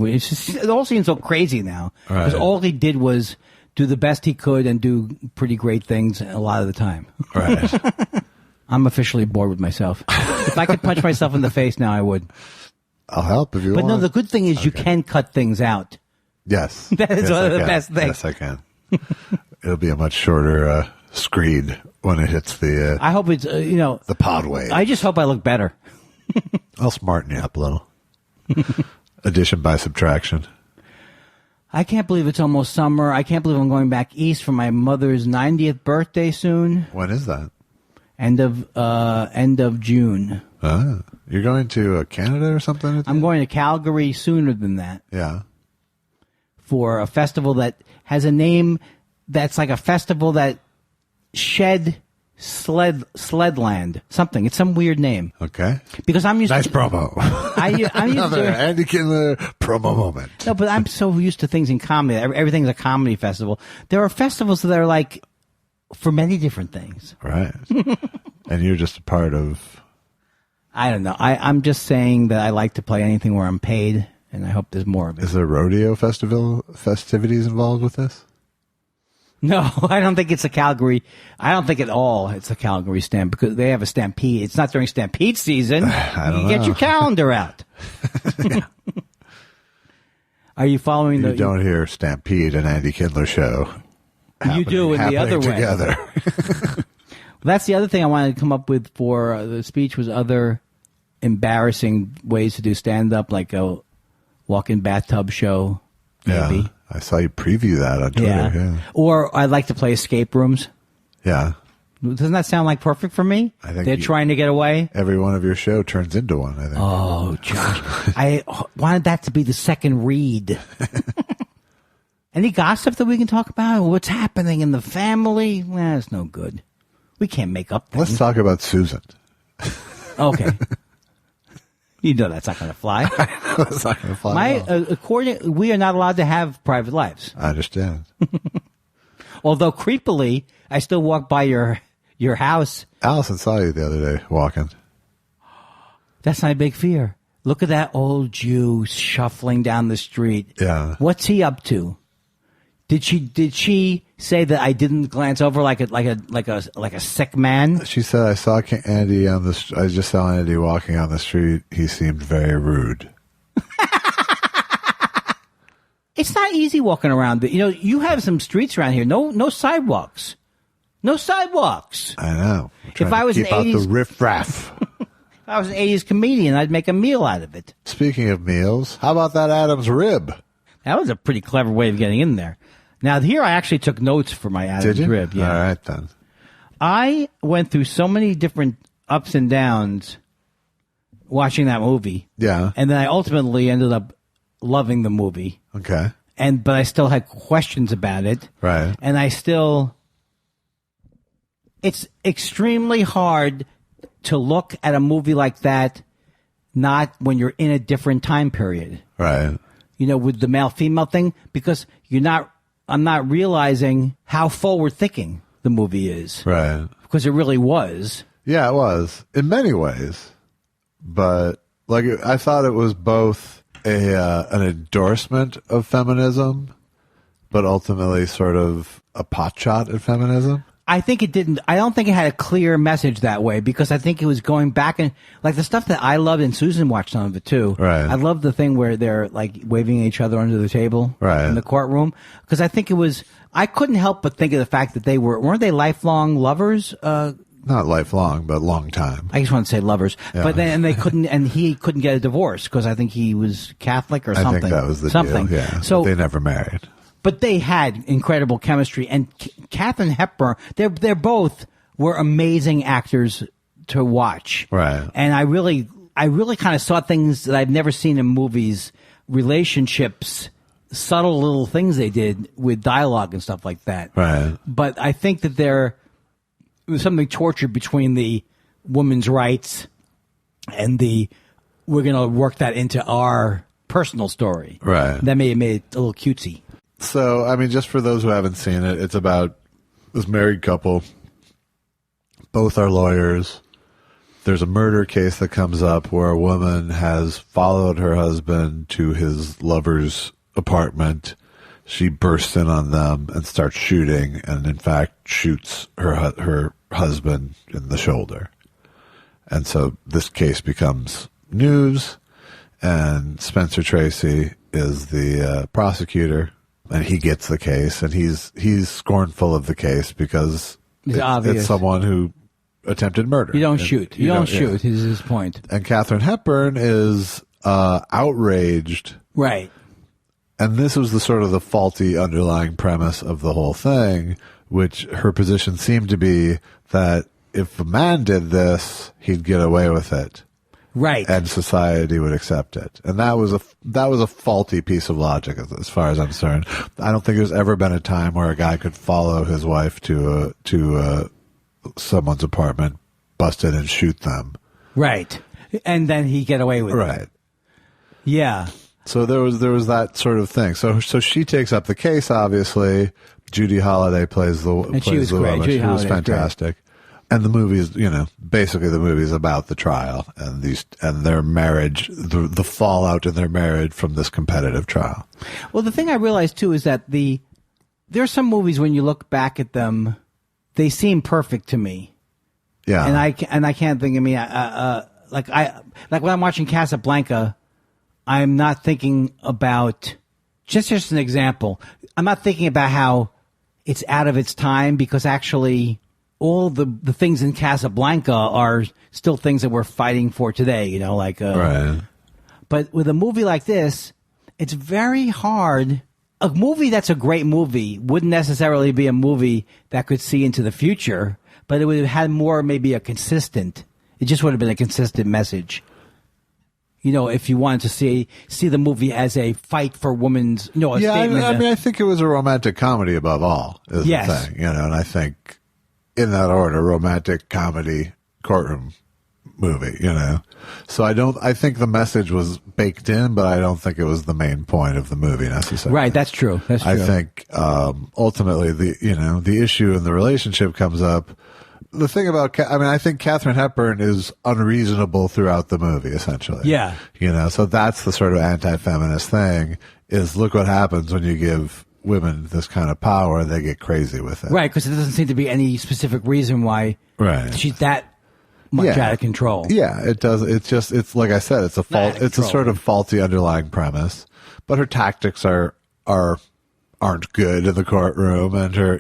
It all seems so crazy now. Because all he did was do the best he could and do pretty great things a lot of the time. Right. I'm officially bored with myself. If I could punch myself in the face now, I would. I'll help if you want. But no, the good thing is you can cut things out. Yes. That is one of the best things. Yes, I can. It'll be a much shorter screed when it hits the... I hope it's, the pod wave. I just hope I look better. I'll smarten you up a little. Addition by subtraction. I can't believe it's almost summer. I can't believe I'm going back east for my mother's 90th birthday soon. When is that? End of June. You're going to Canada or something? I'm going to Calgary sooner than that. Yeah. For a festival that has a name that's like a festival that shed Sledland. Something. It's some weird name. Okay. Because I'm used nice to... promo. I'm used Another to... Andy Kindler promo moment. No, but I'm so used to things in comedy. Everything's a comedy festival. There are festivals that are like for many different things. Right. And you're just a part of... I don't know. I'm just saying that I like to play anything where I'm paid, and I hope there's more of it. Is there rodeo festivities involved with this? No, I don't think it's a Calgary. I don't think at all it's a Calgary stamp because they have a stampede. It's not during stampede season. I don't know. Get your calendar out. Are you following You don't hear Stampede and Andy Kindler show. You do in the other way. Together. That's the other thing I wanted to come up with for the speech was other embarrassing ways to do stand-up, like a walk-in bathtub show, maybe. Yeah, I saw you preview that on Twitter. Yeah. Or I'd like to play escape rooms. Yeah. Doesn't that sound like perfect for me? I think they're trying to get away. Every one of your show turns into one, I think. Oh, Josh. I wanted that to be the second read. Any gossip that we can talk about? What's happening in the family? Well, it's no good. We can't make up things. Let's talk about Susan. Okay. You know that's not going to fly. That's not going to fly. We are not allowed to have private lives. I understand. Although creepily, I still walk by your house. Allison saw you the other day walking. That's my big fear. Look at that old Jew shuffling down the street. Yeah. What's he up to? Did she say that I didn't glance over like a sick man? She said, I saw Andy I just saw Andy walking on the street. He seemed very rude. It's not easy walking around. You know, you have some streets around here. No sidewalks. No sidewalks. I know. If I was keep an out 80s the riffraff. If I was an 80s comedian, I'd make a meal out of it. Speaking of meals, how about that Adam's rib? That was a pretty clever way of getting in there. Now, here I actually took notes for my Adam's Did you? rib. Yeah. All right, then. I went through so many different ups and downs watching that movie. Yeah. And then I ultimately ended up loving the movie. Okay. But I still had questions about it. Right. And it's extremely hard to look at a movie like that not when you're in a different time period. Right. You know, with the male-female thing, because I'm not realizing how forward-thinking the movie is. Right. Because it really was. Yeah, it was in many ways, but I thought it was both an endorsement of feminism, but ultimately sort of a potshot at feminism. I think it didn't. I don't think it had a clear message that way because I think it was going back and like the stuff that I loved, and Susan watched some of it too. Right. I love the thing where they're like waving at each other under the table in the courtroom because I think it was. I couldn't help but think of the fact that weren't they lifelong lovers? Not lifelong, but long time. I just want to say lovers, but then he couldn't get a divorce because I think he was Catholic or something. I think that was the something. deal. Yeah. So but they never married. But they had incredible chemistry, and Katharine Hepburn. They're both were amazing actors to watch. Right. And I really kind of saw things that I've never seen in movies, relationships, subtle little things they did with dialogue and stuff like that. Right. But I think that there was something tortured between the women's rights and we're going to work that into our personal story. Right. That may have made it a little cutesy. So, I mean, just for those who haven't seen it, it's about this married couple. Both are lawyers. There's a murder case that comes up where a woman has followed her husband to his lover's apartment. She bursts in on them and starts shooting, and in fact shoots her husband in the shoulder. And so this case becomes news, and Spencer Tracy is the prosecutor. And he gets the case, and he's scornful of the case because it's someone who attempted murder. You don't shoot. You don't shoot, is his point. And Katharine Hepburn is outraged. Right. And this was the faulty underlying premise of the whole thing, which her position seemed to be that if a man did this, he'd get away with it. Right. And society would accept it. And that was a faulty piece of logic as far as I'm concerned. I don't think there's ever been a time where a guy could follow his wife to someone's apartment, bust in and shoot them. Right. And then he'd get away with it. Right. Yeah. So there was that sort of thing. So she takes up the case, obviously. Judy Holliday plays the woman. She was She was fantastic. And the movie is, basically the movie is about the trial and their marriage, the fallout in their marriage from this competitive trial. Well, the thing I realized too is that There's some movies when you look back at them, they seem perfect to me. Yeah. And I can't think. I mean, like when I'm watching Casablanca, I'm not thinking about just an example. I'm not thinking about how it's out of its time, because actually all the things in Casablanca are still things that we're fighting for today. You know, like Right. But with a movie like this, it's very hard. A movie that's a great movie wouldn't necessarily be a movie that could see into the future, but it would have had more, maybe it just would have been a consistent message. You know, if you wanted to see the movie as a fight for women's, a statement. I mean, I think it was a romantic comedy above all, is Yes. the thing, and I think in that order, romantic comedy, courtroom movie, So I think the message was baked in, but I don't think it was the main point of the movie necessarily. Right, that's true. I think ultimately the issue in the relationship comes up. The thing about, I think Katharine Hepburn is unreasonable throughout the movie, essentially. Yeah. So that's the sort of anti-feminist thing, is look what happens when you give women this kind of power, they get crazy with it. Right, because it doesn't seem to be any specific reason why she's that much out of control. Yeah, it does. It's like I said, it's a sort of faulty underlying premise, but her tactics aren't good in the courtroom, and her,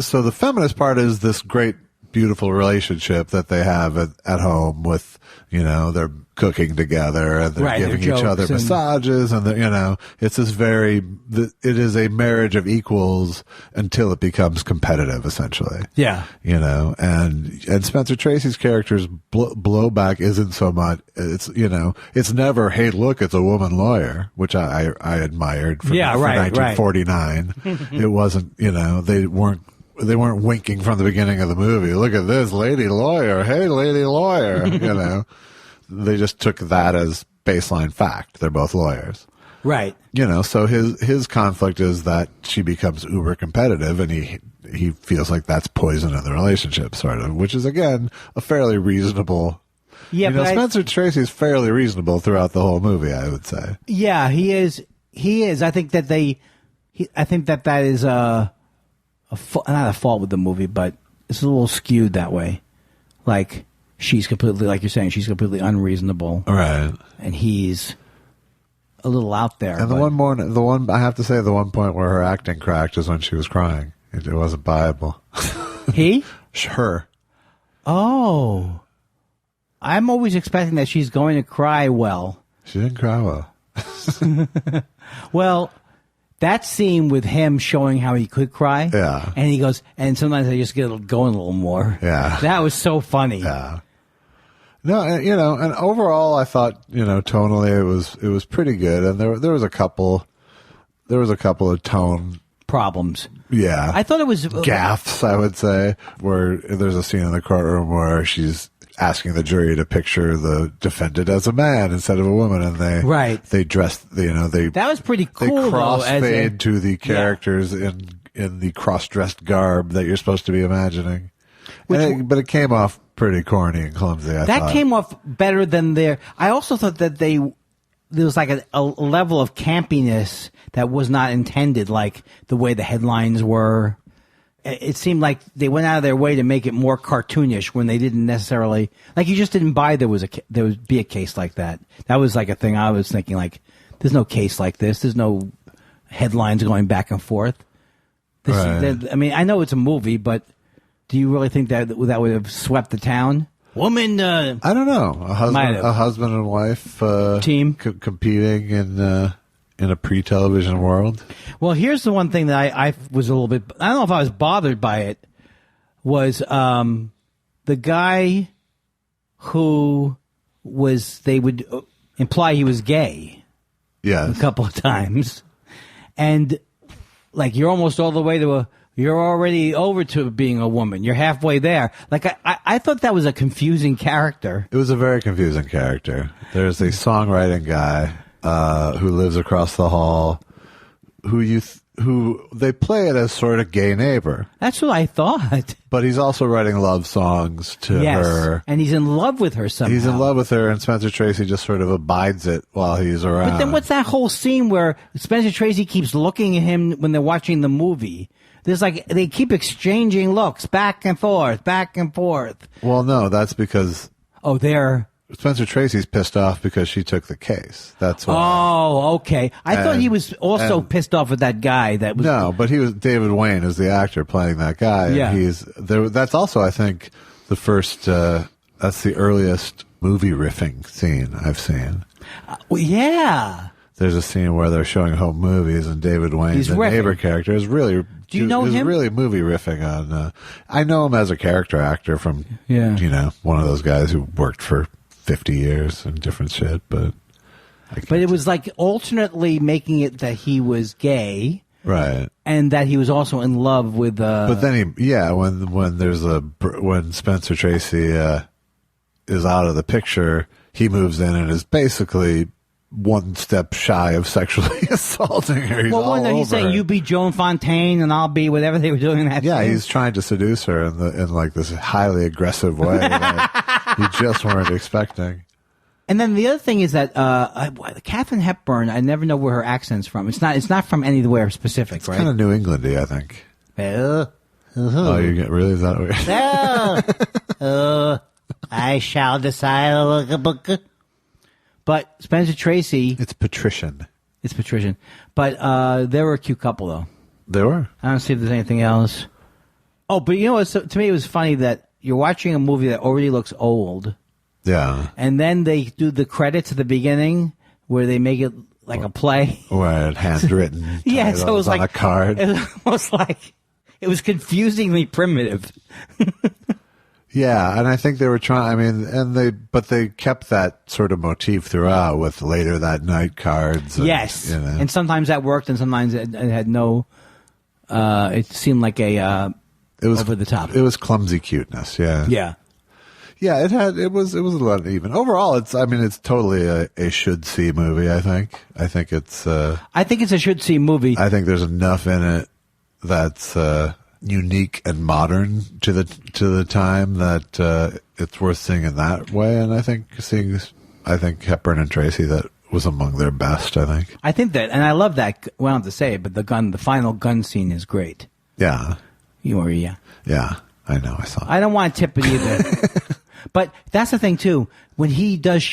so the feminist part is this great, beautiful relationship that they have at home with, they're cooking together and they're giving each other massages, and it's this it is a marriage of equals until it becomes competitive, essentially. Yeah. And Spencer Tracy's character's blowback isn't so much, it's never, hey, look, it's a woman lawyer, which I admired from 1949. It wasn't, they weren't winking from the beginning of the movie. Look at this lady lawyer. Hey, lady lawyer. They just took that as baseline fact. They're both lawyers. Right. So his conflict is that she becomes uber competitive, and he feels like that's poison in the relationship, sort of, which is, again, a fairly reasonable. Yeah, but Spencer Tracy is fairly reasonable throughout the whole movie, I would say. Yeah, he is. He is. I think that that is not a fault with the movie, but it's a little skewed that way. Like, she's completely, like you're saying, she's completely unreasonable. Right. And he's a little out there. And the one I have to say, the one point where her acting cracked is when she was crying. It wasn't viable. He? Her. Oh. I'm always expecting that she's going to cry well. She didn't cry well. Well, that scene with him showing how he could cry. Yeah. And he goes, and sometimes I just get going a little more. Yeah. That was so funny. Yeah. No, and overall, I thought, tonally it was pretty good, and there was a couple of tone problems. Yeah, I thought it was gaffes, I would say, where there's a scene in the courtroom where she's asking the jury to picture the defendant as a man instead of a woman, and they dressed, that was pretty cool. They crossfade to the characters in the cross-dressed garb that you're supposed to be imagining. But it came off pretty corny and clumsy. I thought came off better than I also thought that there was like a level of campiness that was not intended, like the way the headlines were. It seemed like they went out of their way to make it more cartoonish when they didn't necessarily, like, you just didn't buy there would be a case like that. That was like a thing I was thinking, like, there's no case like this. There's no headlines going back and forth. I mean, I know it's a movie, but do you really think that would have swept the town? Woman, I don't know. A husband and wife team competing in a pre-television world. Well, here's the one thing that I was a little bit. I don't know if I was bothered by it. Was the guy who they would imply he was gay? Yes. A couple of times, and like you're almost all the way to you're already over to being a woman. You're halfway there. Like, I thought that was a confusing character. It was a very confusing character. There's a songwriting guy who lives across the hall who they play it as sort of gay neighbor. That's what I thought. But he's also writing love songs to her. And he's in love with her somehow. He's in love with her, and Spencer Tracy just sort of abides it while he's around. But then what's that whole scene where Spencer Tracy keeps looking at him when they're watching the movie? There's like, they keep exchanging looks back and forth, back and forth. Well, no, that's because... Oh, they're... Spencer Tracy's pissed off because she took the case. That's why. Oh, okay. I thought he was also pissed off with that guy. That was no, but he was David Wayne is the actor playing that guy. Yeah, and he's there. That's also, I think, the first. That's the earliest movie riffing scene I've seen. Well, yeah. There's a scene where they're showing home movies, and David Wayne, the neighbor character, is really. Do you know him? Really movie riffing on. I know him as a character actor from. Yeah. One of those guys who worked for 50 years and different shit, but it was like alternately making it that he was gay, right, and that he was also in love with. But then when Spencer Tracy is out of the picture, he moves in and is basically one step shy of sexually assaulting her. He's saying you be Joan Fontaine and I'll be whatever they were doing in that. Yeah, he's trying to seduce her in like this highly aggressive way that you just weren't expecting. And then the other thing is that Katharine Hepburn, I never know where her accent's from. It's not from anywhere specific, it's right? Kind of New Englandy, I think. Oh, you get really is that weird? I shall decide. But Spencer Tracy... It's patrician. But they were a cute couple, though. They were. I don't see if there's anything else. Oh, but to me it was funny that you're watching a movie that already looks old. Yeah. And then they do the credits at the beginning where they make it like a play. Right, handwritten. Yeah, so it was on a card. It was almost like... It was confusingly primitive. Yeah, and I think they were trying. But they kept that sort of motif throughout with later that night cards. And, yes, and sometimes that worked, and sometimes it had no. It seemed like it was over the top. It was clumsy cuteness. Yeah, yeah, yeah. It was a lot even. Overall, it's totally a should see movie. I think it's a should see movie. I think there's enough in it that's. Unique and modern to the time that it's worth seeing in that way, and I think Hepburn and Tracy, that was among their best. I think that, and I love that. Well, I don't have to say it, but the final gun scene is great. Yeah, yeah, I know. I saw. I don't want to tip it either, but that's the thing too. When he does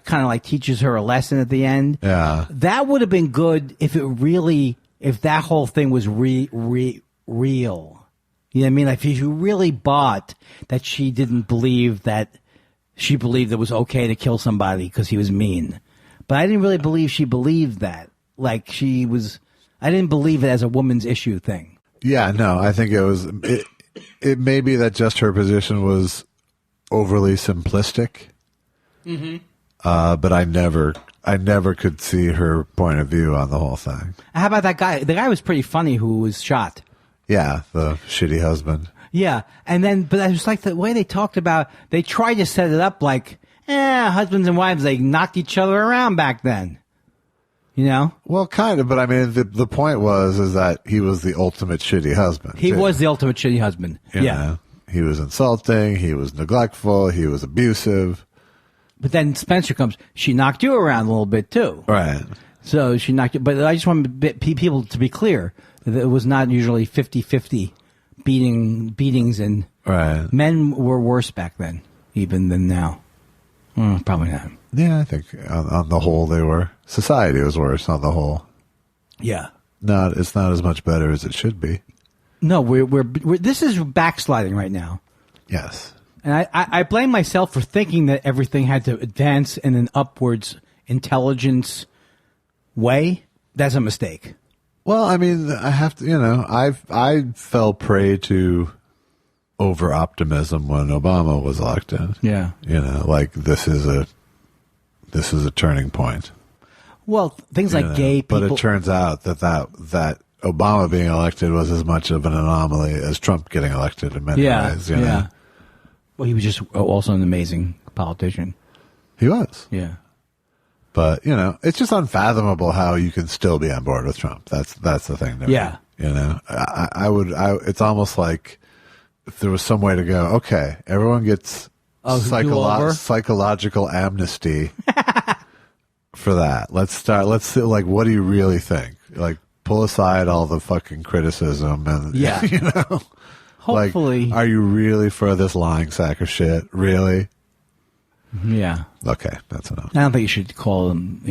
kind of teaches her a lesson at the end, yeah, that would have been good if that whole thing was real. You know what I mean? Like, if you really bought that she didn't believe that she believed it was okay to kill somebody because he was mean. But I didn't really believe she believed that. I didn't believe it as a woman's issue thing. Yeah, no, I think it may be that just her position was overly simplistic. Mm-hmm. But I never could see her point of view on the whole thing. How about that guy? The guy was pretty funny who was shot. Yeah, the shitty husband. Yeah, but I was like the way they talked about. They tried to set it up like, husbands and wives, they knocked each other around back then. Well, kind of, but the point is that he was the ultimate shitty husband. He was the ultimate shitty husband. You know? He was insulting. He was neglectful. He was abusive. But then Spencer comes. She knocked you around a little bit too, right? So she knocked you. But I just want people to be clear. It was not usually 50-50 beatings, and right. Men were worse back then, even than now. Probably not. Yeah, I think on the whole they were. Society was worse on the whole. Yeah. It's not as much better as it should be. No, we're this is backsliding right now. Yes. And I blame myself for thinking that everything had to advance in an upwards intelligence way. That's a mistake. Well, I have to, I fell prey to over optimism when Obama was elected. Yeah. This is a turning point. Well, things like gay people. But it turns out that Obama being elected was as much of an anomaly as Trump getting elected in many ways. Yeah. Well, he was just also an amazing politician. He was. Yeah. But, it's just unfathomable how you can still be on board with Trump. That's the thing. Yeah. It's almost like if there was some way to go, okay, everyone gets psychological amnesty for that. Let's see, like, what do you really think? Like, pull aside all the fucking criticism and, hopefully. Like, are you really for this lying sack of shit? Really? Yeah. Okay, that's enough. I don't think you should call him,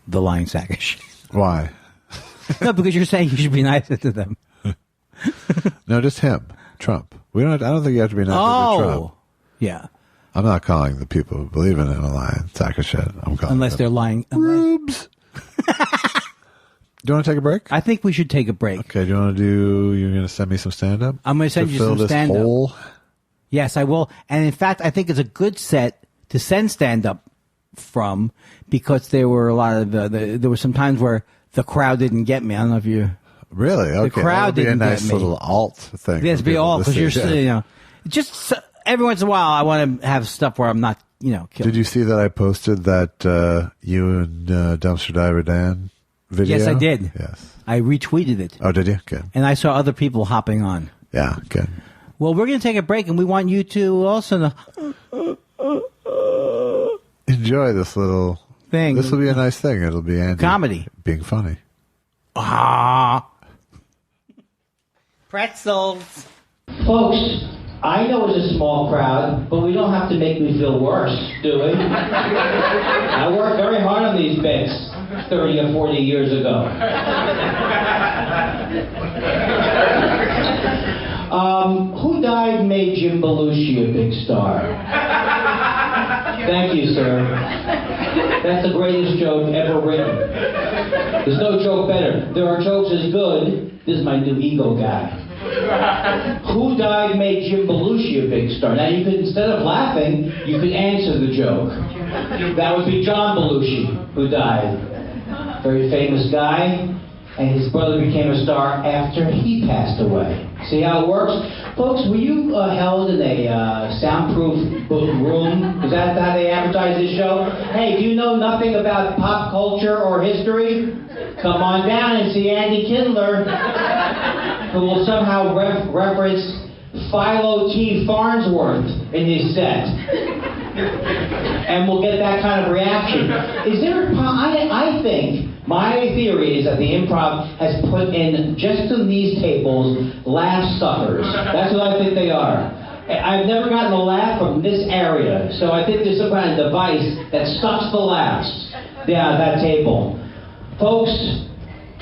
the lying sack of shit. Why? No, because you're saying you should be nicer to them. No, just him, Trump. I don't think you have to be nicer to Trump. Yeah. I'm not calling the people who believe in him a lying sack of shit. I'm calling unless they're lying. Rubes. Do you want to take a break? I think we should take a break. Okay. You're going to send me some stand-up? I'm going to send you some stand-up. Hole? Yes, I will. And in fact, I think it's a good set to send stand-up from, because there were a lot of there were some times where the crowd didn't get me. I don't know if you really. Okay, the crowd didn't be a nice get me. little alt thing. Yes, be alt because you're just every once in a while I want to have stuff where I'm not killed. Did you see that I posted that you and Dumpster Diver Dan video? Yes, I did. Yes, I retweeted it. Oh, did you? Good. And I saw other people hopping on. Yeah, good. Well, we're going to take a break, and we want you to also enjoy this little thing. This will be a nice thing. It'll be Andy comedy being funny. Pretzels. Folks, I know it's a small crowd, but we don't have to make me feel worse, do we? I worked very hard on these bits 30 or 40 years ago. Who died made Jim Belushi a big star? Thank you, sir. That's the greatest joke ever written. There's no joke better. There are jokes as good. This is my new ego guy. Who died made Jim Belushi a big star? Now, you could, instead of laughing, you could answer the joke. That would be John Belushi, who died. Very famous guy. And his brother became a star after he passed away. See how it works? Folks, were you held in a soundproof room? Is that how they advertise this show? Hey, do you know nothing about pop culture or history? Come on down and see Andy Kindler, who will somehow reference Philo T. Farnsworth in his set. And we'll get that kind of reaction. Is there I think, my theory is that the improv has put in, just in these tables, laugh suckers. That's what I think they are. I've never gotten a laugh from this area, so I think there's some kind of device that sucks the laughs down at that table. Folks,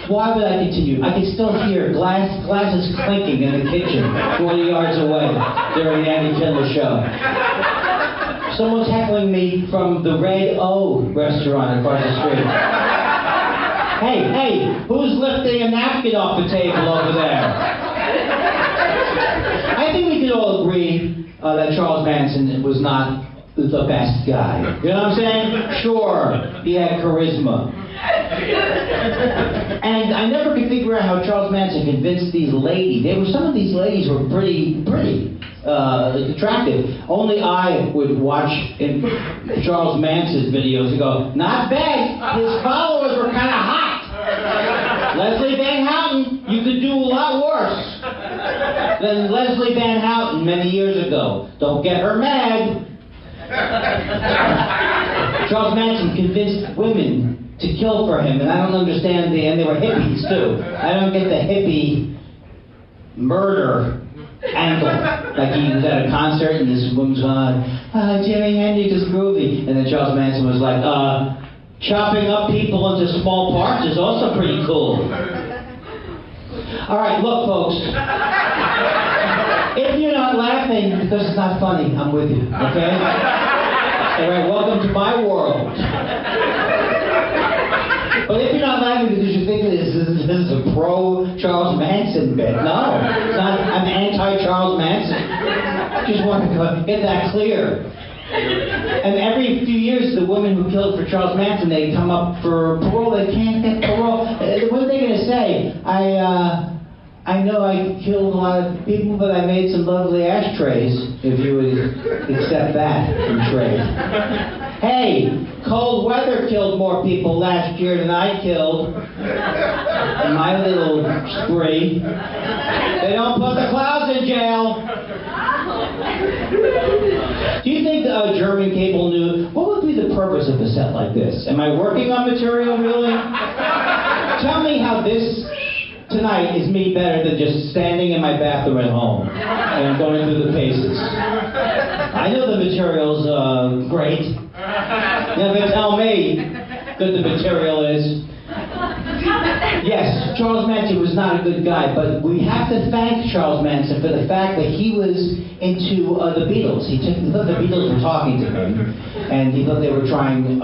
why would I continue? I can still hear glasses clinking in the kitchen 40 yards away during the Andy Kindler show. Someone's heckling me from the Red O restaurant across the street. Hey, who's lifting a napkin off the table over there? I think we could all agree that Charles Manson was not the best guy. You know what I'm saying? Sure, he had charisma. And I never could figure out how Charles Manson convinced these ladies. Some of these ladies were pretty attractive. Only I would watch in Charles Manson's videos and go, not bad. His followers were kind of hot. Leslie Van Houten, you could do a lot worse than Leslie Van Houten many years ago. Don't get her mad. Charles Manson convinced women to kill for him, and I don't understand and they were hippies too. I don't get the hippie murder angle. Like he was at a concert and this woman's going, Jimi Hendrix is groovy. And then Charles Manson was like, chopping up people into small parts is also pretty cool. All right, look, folks. If you're not laughing because it's not funny, I'm with you, okay? All right, welcome to my world. But if you're not laughing because you think this is a pro-Charles Manson bit, no. It's not, I'm anti-Charles Manson. I just want to get that clear. And every few years, the women who killed for Charles Manson, they come up for parole. They can't get parole. What are they going to say? I know I killed a lot of people, but I made some lovely ashtrays, if you would accept that in trade. Hey, Cold weather killed more people last year than I killed in my little spree. They don't put the clouds in jail. Do you think the German cable knew what would be the purpose of a set like this? Am I working on material, really? Tell me how this tonight is me better than just standing in my bathroom at home and going through the paces. I know the material's great. Never tell me good the material is. Yes, Charles Manson was not a good guy, but we have to thank Charles Manson for the fact that he was into the Beatles. He thought the Beatles were talking to him, and he thought they were trying,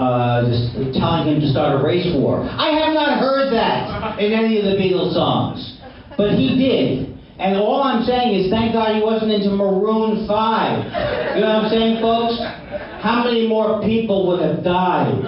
just telling him to start a race war. I have not heard that in any of the Beatles songs, but he did. And all I'm saying is, thank God he wasn't into Maroon 5. You know what I'm saying, folks? How many more people would have died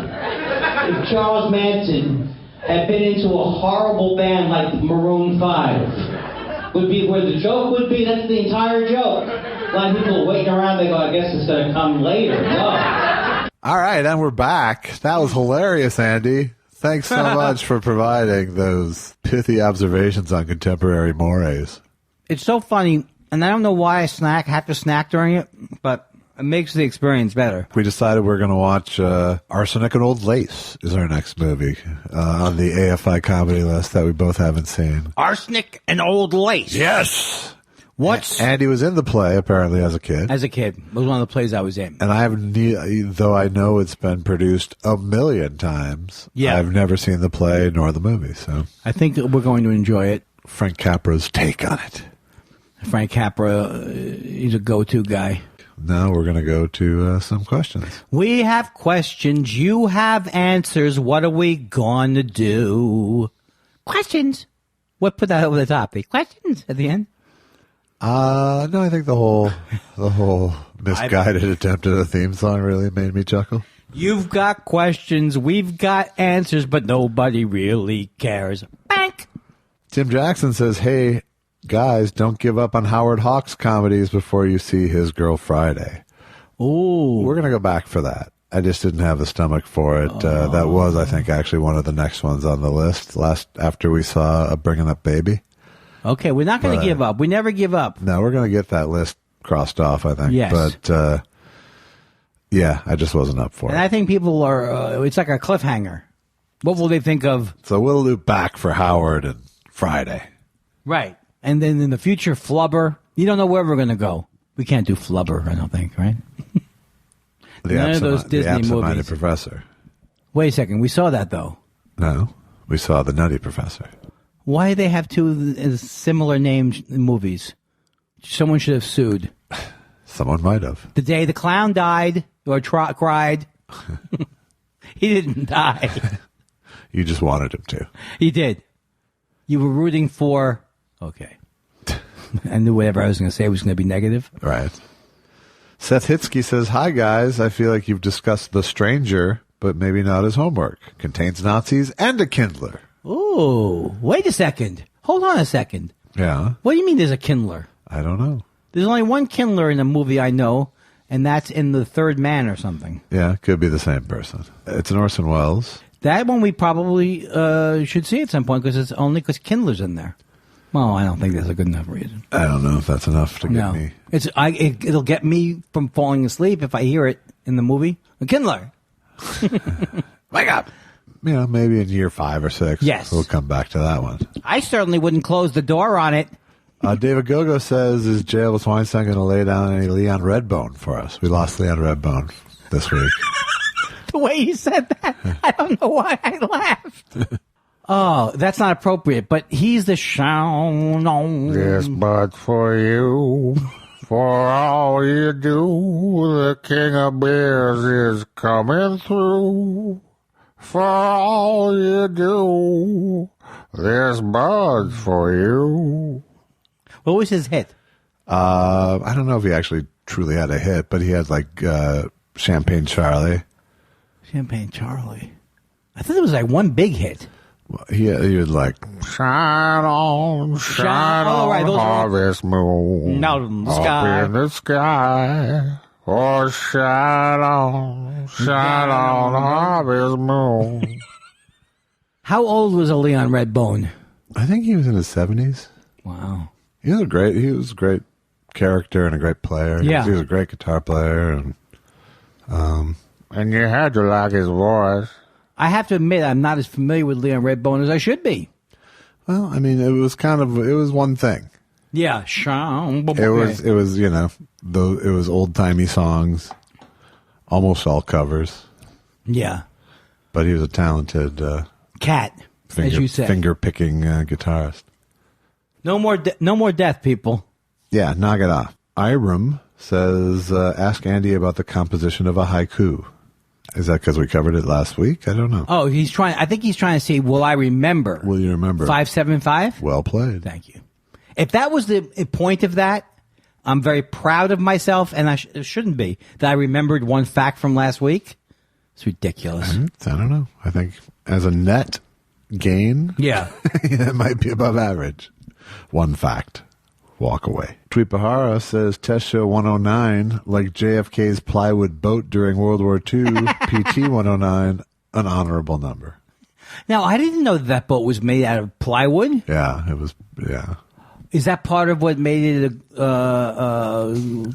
if Charles Manson had been into a horrible band like Maroon 5? Would be where the joke would be. That's the entire joke. A lot of people waiting around, they go, I guess it's going to come later. No. All right, and we're back. That was hilarious, Andy. Thanks so much for providing those pithy observations on contemporary mores. It's so funny, and I don't know why I have to snack during it, but it makes the experience better. We decided we're going to watch Arsenic and Old Lace is our next movie on the AFI comedy list that we both haven't seen. Arsenic and Old Lace. Yes! What's... Andy was in the play, apparently, as a kid. As a kid. It was one of the plays I was in. And I have, though I know it's been produced a million times, yeah. I've never seen the play nor the movie. So I think we're going to enjoy it. Frank Capra's take on it. Frank Capra, he's a go-to guy. Now we're going to go to some questions. We have questions. You have answers. What are we going to do? Questions. What put that over the top? The questions at the end? No, I think the whole misguided attempt at a theme song really made me chuckle. You've got questions. We've got answers, but nobody really cares. Bank. Tim Jackson says, hey, guys, don't give up on Howard Hawks comedies before you see His Girl Friday. Ooh. We're going to go back for that. I just didn't have the stomach for it. That was, I think, actually one of the next ones on the list after we saw A Bringing Up Baby. Okay, we're not going to give up. We never give up. No, we're going to get that list crossed off, I think. Yes. But, yeah, I just wasn't up for it. And I think people are, it's like a cliffhanger. What will they think of? So we'll loop back for Howard and Friday. Right. And then in the future, Flubber. You don't know where we're going to go. We can't do Flubber, I don't think, right? None of those Disney the Absent-Minded movies. Professor. Wait a second. We saw that, though. No, we saw The Nutty Professor. Why do they have two similar named movies? Someone should have sued. Someone might have. The day the clown died or cried, he didn't die. You just wanted him to. He did. You were rooting for... Okay. I knew whatever I was going to say was going to be negative. Right. Seth Hitsky says, hi, guys. I feel like you've discussed The Stranger, but maybe not his homework. Contains Nazis and a Kindler. Ooh. Wait a second. Hold on a second. Yeah. What do you mean there's a Kindler? I don't know. There's only one Kindler in a movie I know, and that's in The Third Man or something. Yeah, could be the same person. It's an Orson Welles. That one we probably should see at some point because it's only because Kindler's in there. Well, I don't think that's a good enough reason. I don't know if that's enough to get me. It'll get me from falling asleep if I hear it in the movie. A Kindler. Wake up. You know, maybe in year 5 or 6. Yes. We'll come back to that one. I certainly wouldn't close the door on it. David Gogo says, is J. Elvis Weinstein going to lay down any Leon Redbone for us? We lost Leon Redbone this week. The way you said that, I don't know why I laughed. Oh, that's not appropriate, but he's the sound on. Yes, but for you, for all you do, the king of beers is coming through. For all you do, there's buds for you. What was his hit? I don't know if he actually truly had a hit, but he had like Champagne Charlie. Champagne Charlie. I thought it was like one big hit. He had like Shine on, shine oh, right, on, those are- harvest moon. Out in the up sky. in the sky. Oh, shine on, How old was a Leon Redbone? I think he was in his 70s. Wow. He was a great character and a great player. Yeah. He was a great guitar player. And you had to like his voice. I have to admit, I'm not as familiar with Leon Redbone as I should be. Well, I mean, it was one thing. Yeah, Sean. It was, it was old-timey songs, almost all covers. Yeah. But he was a talented Cat, as you say. finger-picking guitarist. No more death, people. Yeah, knock it off. Iram says, ask Andy about the composition of a haiku. Is that because we covered it last week? I don't know. Oh, I think he's trying to say, will I remember? Will you remember? 575? Well played. Thank you. If that was the point of that, I'm very proud of myself, and it shouldn't be, that I remembered one fact from last week. It's ridiculous. I don't know. I think as a net gain, Yeah. it might be above average. One fact. Walk away. Tweepahara says Tesha 109, like JFK's plywood boat during World War II, PT 109, an honorable number. Now, I didn't know that boat was made out of plywood. Yeah, it was, yeah. Is that part of what made it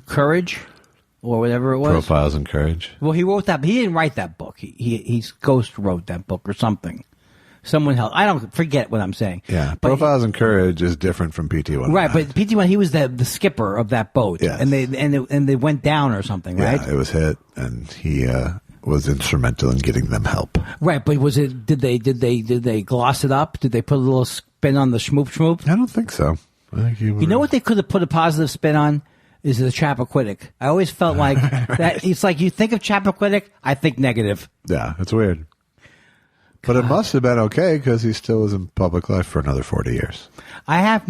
Courage? Or whatever it was? Profiles in Courage. Well, he wrote that. He didn't write that book. He ghost wrote that book or something. Someone helped. I don't forget what I'm saying. Yeah, but Profiles in Courage is different from PT 109. Right, but PT1, he was the skipper of that boat. Yes. And they went down or something, right? Yeah, it was hit, and he was instrumental in getting them help. Right, but was it? Did they gloss it up? Did they put a little spin on the schmoop? I don't think so. I think You know what they could have put a positive spin on? Is the Chappaquiddick. I always felt like that. It's like you think of Chappaquiddick, I think negative. Yeah, it's weird. But it must have been okay because he still was in public life for another 40 years. I have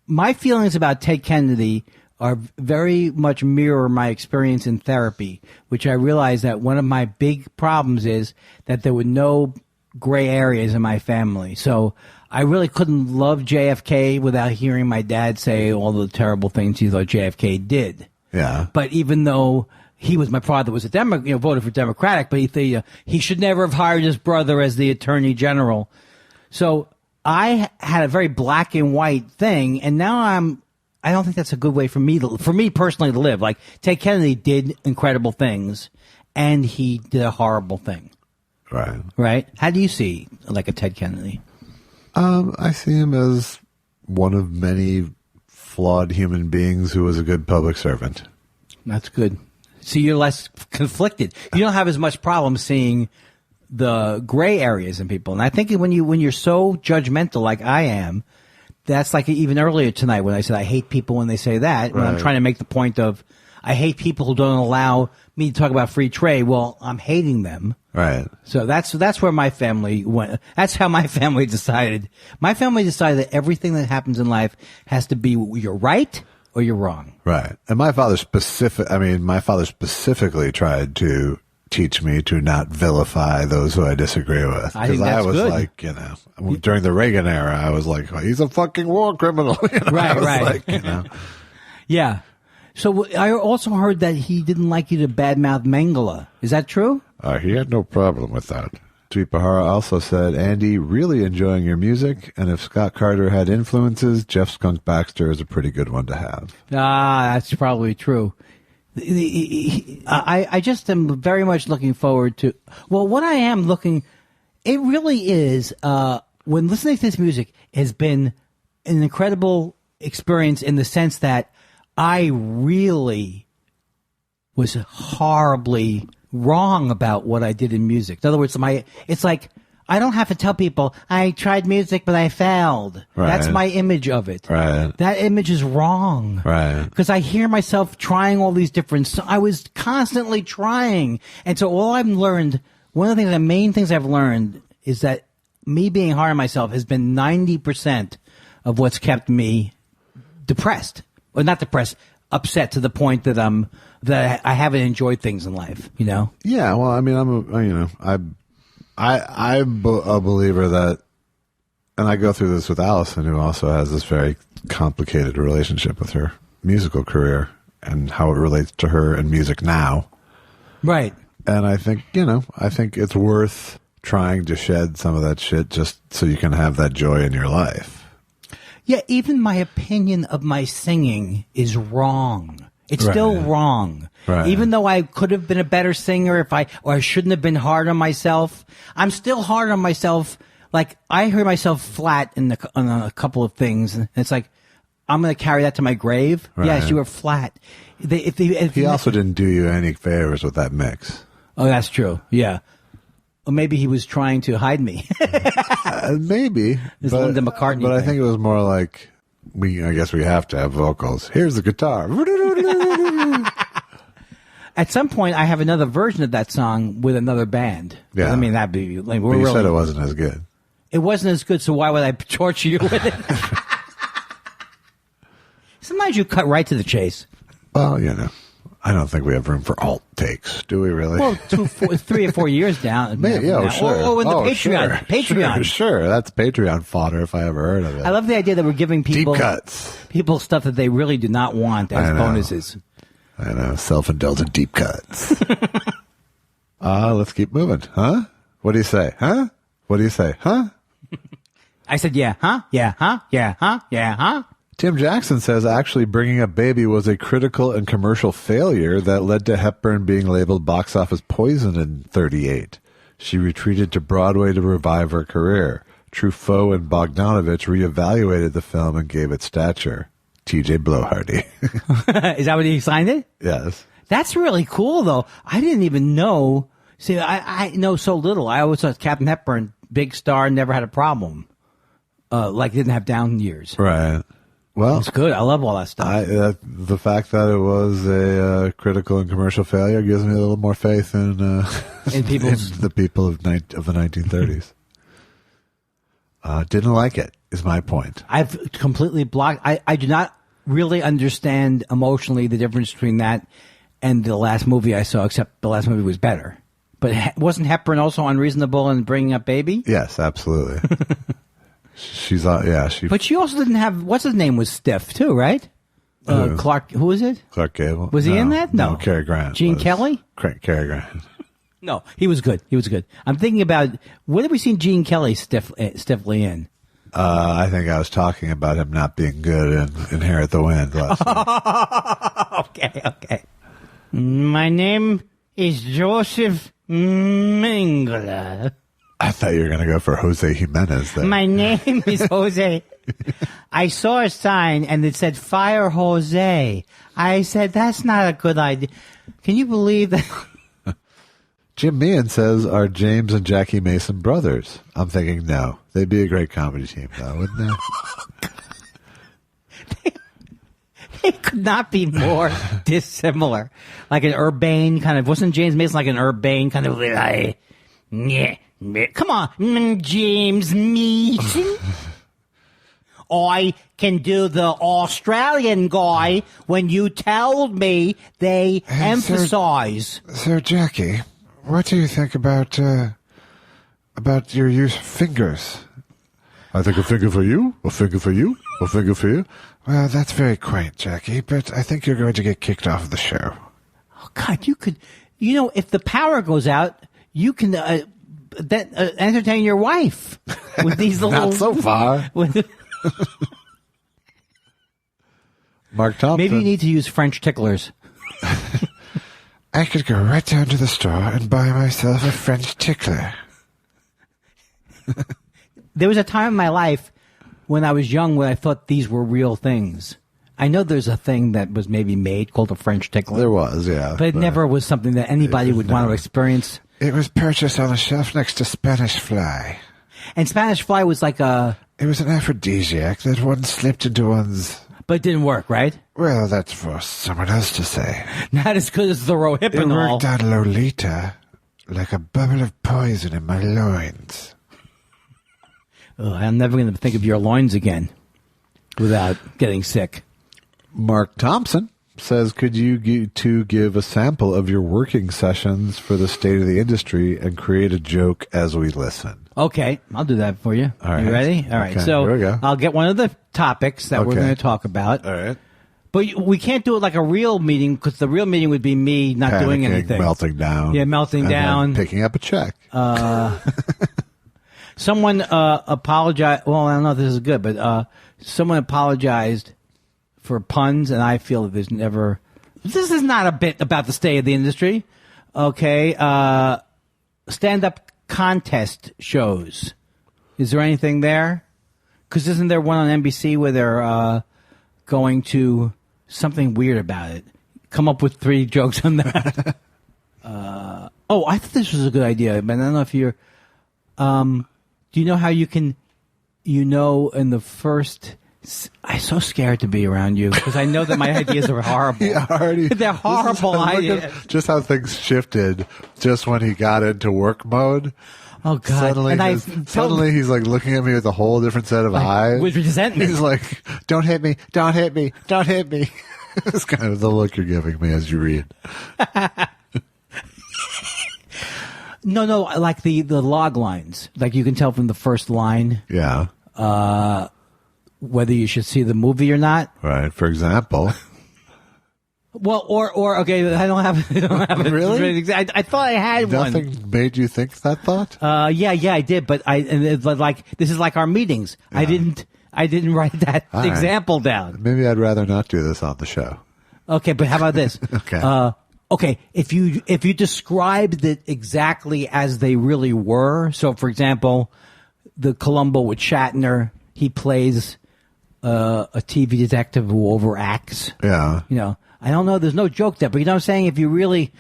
my feelings about Ted Kennedy are very much mirror my experience in therapy, which I realized that one of my big problems is that there were no gray areas in my family. So I really couldn't love JFK without hearing my dad say all the terrible things he thought JFK did. Yeah. But even though my father was a voted for Democratic, but he should never have hired his brother as the Attorney General. So I had a very black and white thing, and now I don't think that's a good way for me personally to live. Like Ted Kennedy did incredible things, and he did a horrible thing. Right. Right? How do you see like a Ted Kennedy? I see him as one of many flawed human beings who was a good public servant. That's good. See, you're less conflicted. You don't have as much problem seeing the gray areas in people. And I think when you're so judgmental like I am, that's like even earlier tonight when I said I hate people when they say that. When I'm trying to make the point of I hate people who don't allow me to talk about free trade. Well, I'm hating them. Right. So that's where my family went. That's how my family decided. My family decided that everything that happens in life has to be you're right or you're wrong. Right. And my father specifically tried to teach me to not vilify those who I disagree with. I think that's was good. like, during the Reagan era, I was like, oh, he's a fucking war criminal. Right. Like, Yeah. So I also heard that he didn't like you to badmouth Mengele. Is that true? He had no problem with that. Tweepahara also said, Andy, really enjoying your music, and if Scott Carter had influences, Jeff Skunk Baxter is a pretty good one to have. That's probably true. I just am very much looking forward to, well, what I am looking, it really is, when listening to this music has been an incredible experience in the sense that I really was horribly wrong about what I did in music. In other words, it's like I don't have to tell people I tried music but I failed. Right. That's my image of it. Right. That image is wrong. Right. Because I hear myself trying all these different. I was constantly trying, and so all I've learned. One of the main things I've learned is that me being hard on myself has been 90% of what's kept me depressed. Or not depressed, upset to the point that I haven't enjoyed things in life, you know? Yeah, well, I mean, I'm a believer that, and I go through this with Allison, who also has this very complicated relationship with her musical career and how it relates to her and music now. Right. And I think, I think it's worth trying to shed some of that shit just so you can have that joy in your life. Yeah, even my opinion of my singing is wrong. It's still wrong. Right. Even though I could have been a better singer or I shouldn't have been hard on myself, I'm still hard on myself. Like, I heard myself flat on a couple of things, and it's like, I'm going to carry that to my grave. Right. Yes, you were flat. He also didn't do you any favors with that mix. Oh, that's true. Yeah. Or maybe he was trying to hide me. Maybe. It's Linda McCartney But I thing. think it was more like, I guess we have to have vocals. Here's the guitar. At some point, I have another version of that song with another band. Yeah. I mean, that'd be like, But you said it wasn't as good. It wasn't as good, so why would I torture you with it? Sometimes you cut right to the chase. Well, I don't think we have room for alt takes, do we really? Well, 3 or 4 years down. Sure. Oh, in the Patreon. Sure. Patreon. Sure. That's Patreon fodder if I ever heard of it. I love the idea that we're giving people Deep cuts. stuff that they really do not want as I know. bonuses. I know. Self-indulgent deep cuts. Let's keep moving. Huh? What do you say? Huh? What do you say? Huh? I said, yeah, huh? Yeah, huh? Yeah, huh? Yeah, huh? Tim Jackson says actually bringing up Baby was a critical and commercial failure that led to Hepburn being labeled box office poison in 1938. She retreated to Broadway to revive her career. Truffaut and Bogdanovich reevaluated the film and gave it stature. T.J. Blowhardy. Is that what he signed it? Yes. That's really cool, though. I didn't even know. See, I know so little. I always thought Captain Hepburn, big star, never had a problem. Didn't have down years. Right. Well, It's good. I love all that stuff. the fact that it was a critical and commercial failure gives me a little more faith in people's in the people of the 1930s. Didn't like it, is my point. I've completely blocked. I do not really understand emotionally the difference between that and the last movie I saw, except the last movie was better. But wasn't Hepburn also unreasonable in bringing up Baby? Yes, absolutely. She's But she also didn't have, what's his name was stiff too, right? Clark, who was it? Clark Gable. Was he in that? No. Cary Grant. Gene Kelly? Cary Grant. No, he was good. He was good. I'm thinking about, what have we seen Gene Kelly stiffly in? I think I was talking about him not being good in Inherit the Wind last week. Okay. My name is Joseph Mengele. I thought you were going to go for Jose Jimenez there. My name is Jose. I saw a sign and it said Fire Jose. I said, that's not a good idea. Can you believe that? Jim Meehan says, are James and Jackie Mason brothers? I'm thinking no. They'd be a great comedy team, though, wouldn't they? They could not be more dissimilar. Like an urbane kind of, wasn't James Mason like an urbane kind of, come on, James Mason. I can do the Australian guy when you told me they emphasize. So, Jackie, what do you think about your use of fingers? I think a finger for you, a finger for you, a finger for you. Well, that's very quaint, Jackie, but I think you're going to get kicked off of the show. Oh, God, you could, if the power goes out, you can entertain your wife with these little. Not so far. Mark Thompson. Maybe you need to use French ticklers. I could go right down to the store and buy myself a French tickler. There was a time in my life when I was young when I thought these were real things. I know there's a thing that was maybe made called a French tickler. There was, yeah. But it never was something that anybody would want to experience. It was purchased on a shelf next to Spanish Fly. And Spanish Fly was like a... It was an aphrodisiac that once slipped into one's... But it didn't work, right? Well, that's for someone else to say. Not as good as the It Rohypnol. worked on Lolita like a bubble of poison in my loins. Ugh, I'm never going to think of your loins again without getting sick. Mark Thompson says, could you give a sample of your working sessions for the state of the industry and create a joke as we listen? Okay, I'll do that for you. All right. You ready? All right. Okay, So here we go. I'll get one of the topics that we're Okay. going to talk about. All right. But we can't do it like a real meeting because the real meeting would be me not doing Panicking, anything. melting down. Yeah, melting and then down. picking up a check. Someone apologized. Well, I don't know if this is good, but someone apologized for puns, and I feel that there's never. This is not a bit about the state of the industry. Okay, stand-up contest shows. Is there anything there? Because isn't there one on NBC where they're going to something weird about it? Come up with 3 jokes on that. I thought this was a good idea, but I don't know if you're. Do you know how you can, in the first. I'm so scared to be around you because I know that my ideas are horrible. They're horrible ideas. Just how things shifted just when he got into work mode. Oh, God. Suddenly he's like looking at me with a whole different set of eyes. With resentment. He's like, don't hit me, don't hit me, don't hit me. It's kind of the look you're giving me as you read. No, like the log lines. Like you can tell from the first line. Yeah. Whether you should see the movie or not. Right. For example. Well, or okay, I don't have it. Really? I thought I had one. Nothing made you think that thought? Yeah, I did, but this is like our meetings. Yeah. I didn't write that example down. Maybe I'd rather not do this on the show. Okay, but how about this? Okay. Okay, if you described it exactly as they really were, so for example, the Columbo with Shatner, he plays a TV detective who overacts. Yeah. I don't know, there's no joke there, but you know what I'm saying? If you really,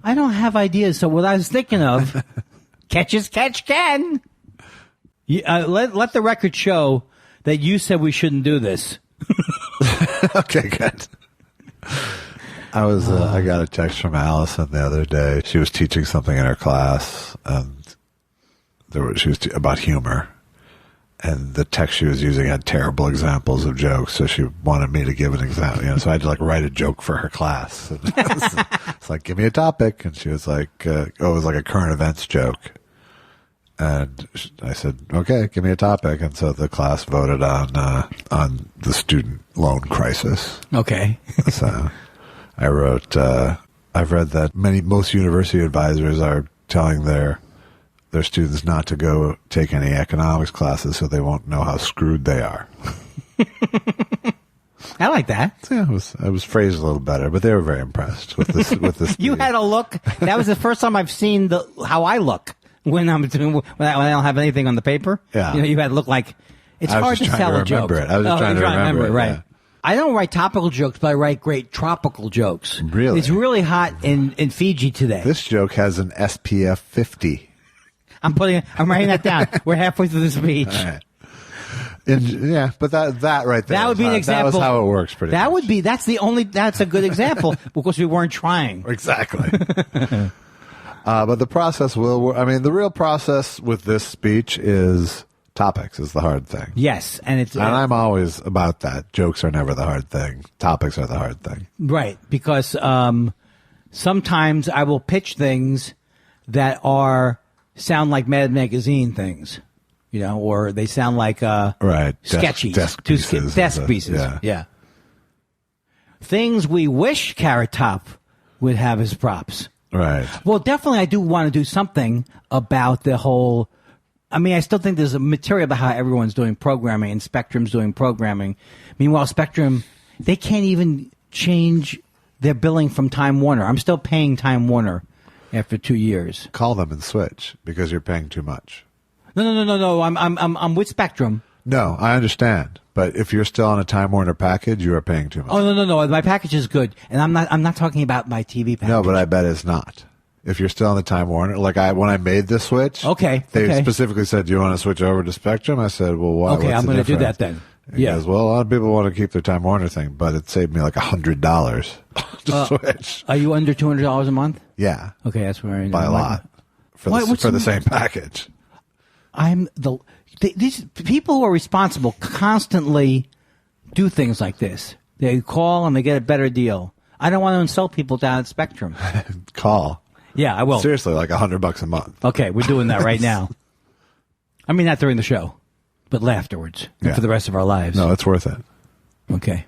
I don't have ideas, so what I was thinking of, catch as catch can. Let the record show that you said we shouldn't do this. Okay, good. I got a text from Allison the other day. She was teaching something in her class, and she was about humor. And the text she was using had terrible examples of jokes, so she wanted me to give an example. So I had to write a joke for her class. And it's like, give me a topic, and she was like, it was like a current events joke. And I said, okay, give me a topic. And so the class voted on the student loan crisis. Okay. So I wrote, I've read that most university advisors are telling their students not to go take any economics classes so they won't know how screwed they are. I like that. Yeah, it was phrased a little better, but they were very impressed with this. You had a look. That was the first time I've seen how I look when I don't have anything on the paper. Yeah. You had to look like it's hard to sell a joke. I was just trying to remember it. Right. Yeah. I don't write topical jokes, but I write great tropical jokes. Really? It's really hot in Fiji today. This joke has an SPF 50. I'm writing that down. We're halfway through the speech. All right. But that right there. That would be an example. That was how it works pretty much. That's a good example because we weren't trying. Exactly. But the process the real process with this speech is topics is the hard thing. Yes. And I'm always about that. Jokes are never the hard thing. Topics are the hard thing. Right. Because, sometimes I will pitch things that sound like Mad Magazine things, or they sound like sketchy, desk pieces. Yeah. Things we wish Carrot Top would have as props. Right. Well, definitely, I do want to do something about the whole. I still think there's a material about how everyone's doing programming and Spectrum's doing programming. Meanwhile, Spectrum, they can't even change their billing from Time Warner. I'm still paying Time Warner after 2 years. Call them and switch because you're paying too much. No. I'm with Spectrum. No, I understand. But if you're still on a Time Warner package, you are paying too much. Oh, no. My package is good. And I'm not talking about my TV package. No, but I bet it's not. If you're still on the Time Warner, when I made this switch, they specifically said, do you want to switch over to Spectrum? I said, well, why? Okay, I'm going to do that then. He goes, well, a lot of people want to keep their Time Warner thing, but it saved me like $100 to switch. Are you under $200 a month? Yeah. Okay, that's where I by a lot for the same package. These people who are responsible constantly do things like this. They call and they get a better deal. I don't want to insult people down at Spectrum. Call. Yeah, I will. Seriously, like $100 a month. Okay, we're doing that right now. I mean, not during the show, but afterwards for the rest of our lives. No, it's worth it. Okay.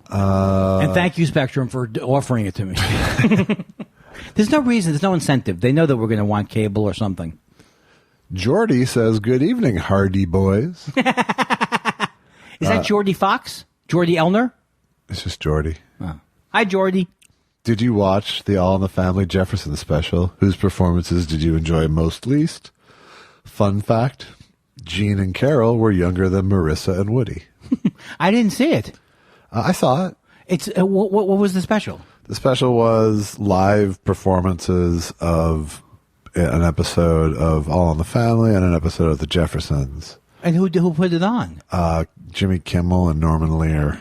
And thank you, Spectrum, for offering it to me. There's no reason. There's no incentive. They know that we're going to want cable or something. Jordy says, "Good evening, Hardy Boys." Is that Jordy Fox? Jordy Elner? It's just Jordy. Oh. Hi, Jordy. Did you watch the All in the Family Jefferson special? Whose performances did you enjoy most least? Fun fact, Gene and Carol were younger than Marissa and Woody. I didn't see it. I saw it. It's what was the special? The special was live performances of an episode of All in the Family and an episode of The Jeffersons. And who put it on? Jimmy Kimmel and Norman Lear.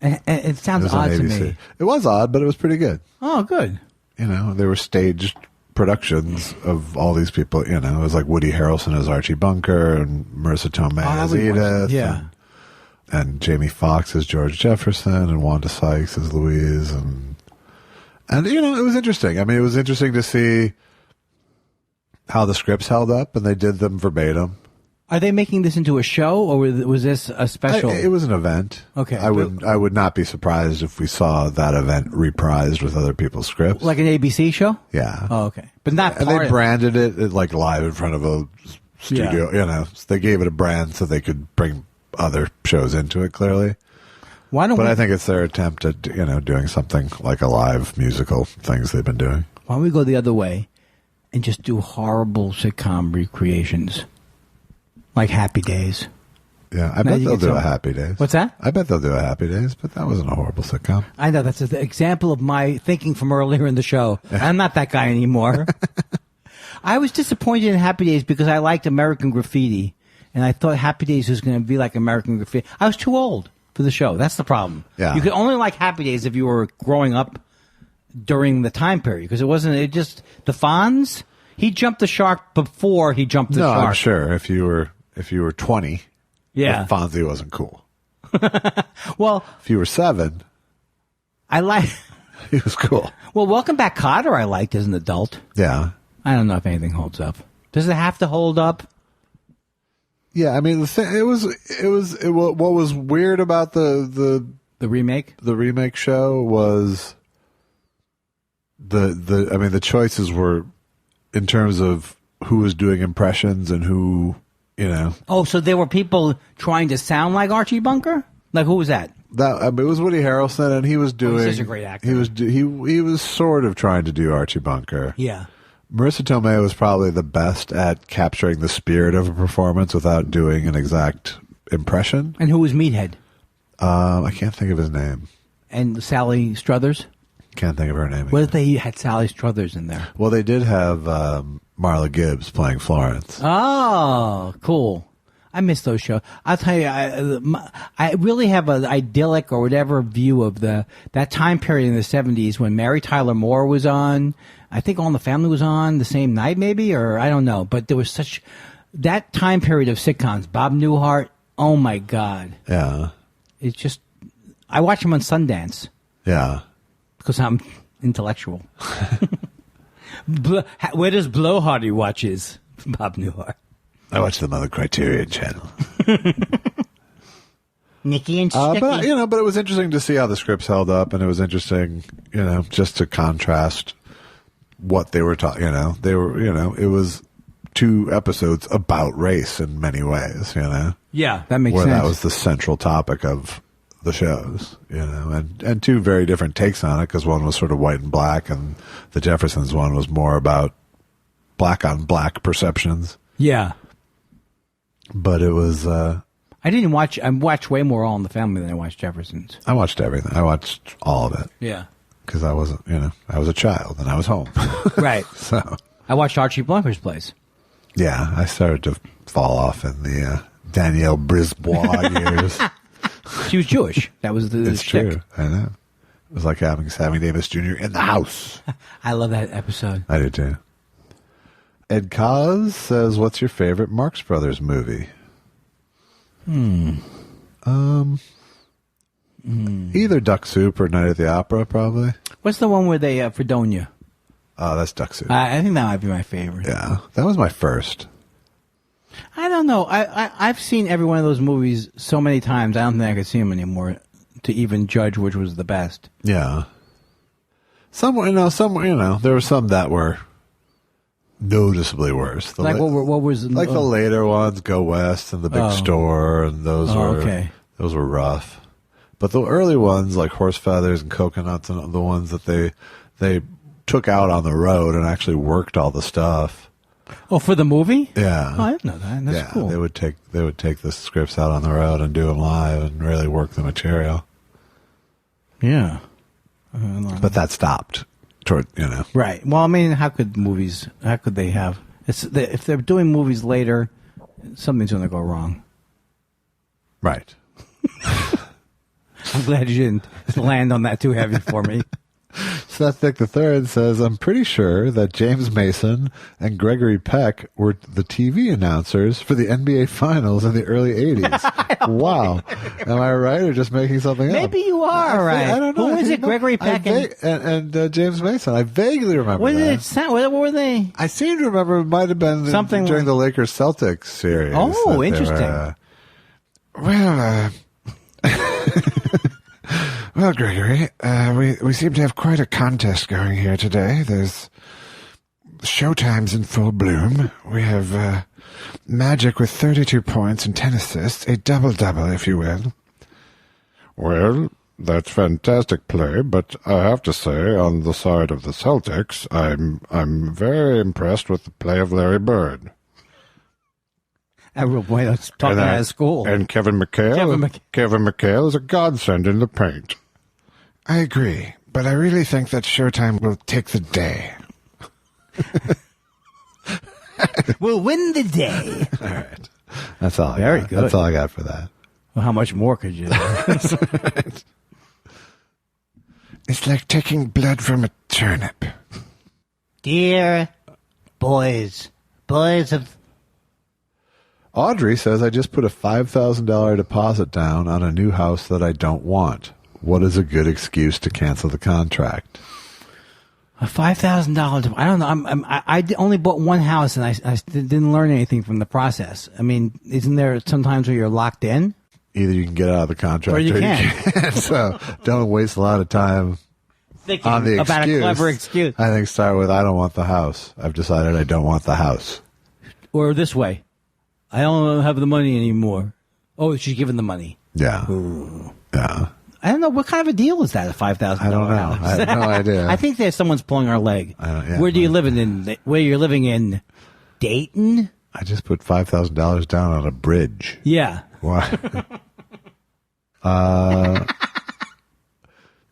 And it sounds odd to me. It was odd, but it was pretty good. Oh, good. You know, they were staged productions of all these people. You know, it was like Woody Harrelson as Archie Bunker and Marissa Tomei as Edith. Yeah. And Jamie Foxx as George Jefferson and Wanda Sykes as Louise. And you know, it was interesting. I mean, it was interesting to see how the scripts held up, and they did them verbatim. Are they making this into a show, or was this a special? It was an event. Okay. I would not be surprised if we saw that event reprised with other people's scripts. Like an ABC show? Yeah. Oh, okay. But not and they branded it like live in front of a studio. Yeah. You know, so they gave it a brand so they could bring other shows into it, clearly. I think it's their attempt at, you know, doing something like a live musical things they've been doing. Why don't we go the other way and just do horrible sitcom recreations? Like Happy Days. Yeah, I bet they'll do a Happy Days. What's that? I bet they'll do a Happy Days, but that wasn't a horrible sitcom. I know, that's an example of my thinking from earlier in the show. I'm not that guy anymore. I was disappointed in Happy Days because I liked American Graffiti, and I thought Happy Days was going to be like American Graffiti. I was too old for the show. That's the problem. Yeah. You could only like Happy Days if you were growing up during the time period, because it just, the Fonz, he jumped the shark before he jumped the shark. I'm sure if you were 20, yeah, Fonzie wasn't cool. Well, if you were 7, he was cool. Well, Welcome Back, Kotter I liked as an adult. Yeah. I don't know if anything holds up. Does it have to hold up? Yeah, I mean, what was weird about the remake show was the choices were in terms of who was doing impressions and who, you know. Oh, so there were people trying to sound like Archie Bunker? Like, who was that? It was Woody Harrelson, and he was doing. He's such a great actor. He was sort of trying to do Archie Bunker. Yeah. Marissa Tomei was probably the best at capturing the spirit of a performance without doing an exact impression. And who was Meathead? I can't think of his name. And Sally Struthers? Can't think of her name. What if they had Sally Struthers in there? Well, they did have Marla Gibbs playing Florence. Oh, cool. I miss those shows. I'll tell you, I really have an idyllic or whatever view of that time period in the 70s when Mary Tyler Moore was on. I think All in the Family was on the same night, maybe, or I don't know. But there was that time period of sitcoms. Bob Newhart, oh my God. Yeah. It's just, I watch him on Sundance. Yeah. Because I'm intellectual. Where does Blowhardy watch his? Bob Newhart. I watch them on the Criterion Channel. Nicky and Sticky. But it was interesting to see how the scripts held up, and it was interesting, just to contrast what they were talking. It was 2 episodes about race in many ways. Yeah, that makes sense. sense. That was the central topic of the shows. And 2 very different takes on it, because one was sort of white and black, and the Jeffersons one was more about black on black perceptions. Yeah. But it was. I watched way more All in the Family than I watched Jeffersons. I watched everything. I watched all of it. Yeah. Because I wasn't, I was a child and I was home. Right. So. I watched Archie Bunker's Place. Yeah. I started to fall off in the Danielle Brisbois years. She was Jewish. That was the It's chick. true. I know. It was like having Sammy Davis Jr. in the house. I love that episode. I do too. Ed Cos says, "What's your favorite Marx Brothers movie?" Either Duck Soup or Night at the Opera, probably. What's the one where they Fredonia? Oh, that's Duck Soup. I think that might be my favorite. Yeah, that was my first. I don't know. I've seen every one of those movies so many times. I don't think I could see them anymore to even judge which was the best. Yeah. Some, there were some that were noticeably worse. Like what was like the later ones, Go West and The Big Store, and those were rough. But the early ones, like Horse Feathers and Coconuts, and the ones that they took out on the road and actually worked all the stuff. Oh, for the movie? Yeah. Oh, I didn't know that. That's cool. They would take the scripts out on the road and do them live and really work the material. Yeah. But that stopped toward, Right. Well, I mean, how could they have, if they're doing movies later, something's going to go wrong. Right. I'm glad you didn't land on that too heavy for me. Seth Dick III says, I'm pretty sure that James Mason and Gregory Peck were the TV announcers for the NBA Finals in the early 80s. Wow. Am I right or just making something up? Maybe you are right. I don't know. Who is it? Gregory Peck and James Mason. I vaguely remember what that. Did it sound? What were they? I seem to remember it might have been something during the Lakers-Celtics series. Oh, interesting. Well, Gregory, we seem to have quite a contest going here today. There's Showtime's in full bloom. We have Magic with 32 points and 10 assists, a double-double, if you will. Well, that's fantastic play, but I have to say, on the side of the Celtics, I'm very impressed with the play of Larry Bird. Real boy, that's talking out of school. And Kevin McHale is a godsend in the paint. I agree, but I really think that Showtime will take the day. We'll win the day. All right. That's all. Very good. That's all I got for that. Well, how much more could you do? It's like taking blood from a turnip. Dear boys of... Audrey says, I just put a $5,000 deposit down on a new house that I don't want. What is a good excuse to cancel the contract? A $5,000. I don't know. I only bought one house, and I didn't learn anything from the process. I mean, isn't there sometimes where you're locked in? Either you can get out of the contract or you can't. So don't waste a lot of time thinking on the about excuse. A clever excuse. I think start with, I don't want the house. I've decided I don't want the house. Or this way. I don't have the money anymore. Oh, she's giving the money. Yeah. Ooh. Yeah. I don't know. What kind of a deal is that, a $5,000 I don't know. house? I have no idea. I think that someone's pulling our leg. Where do you live in? Where you're living in Dayton? I just put $5,000 down on a bridge. Yeah. Why?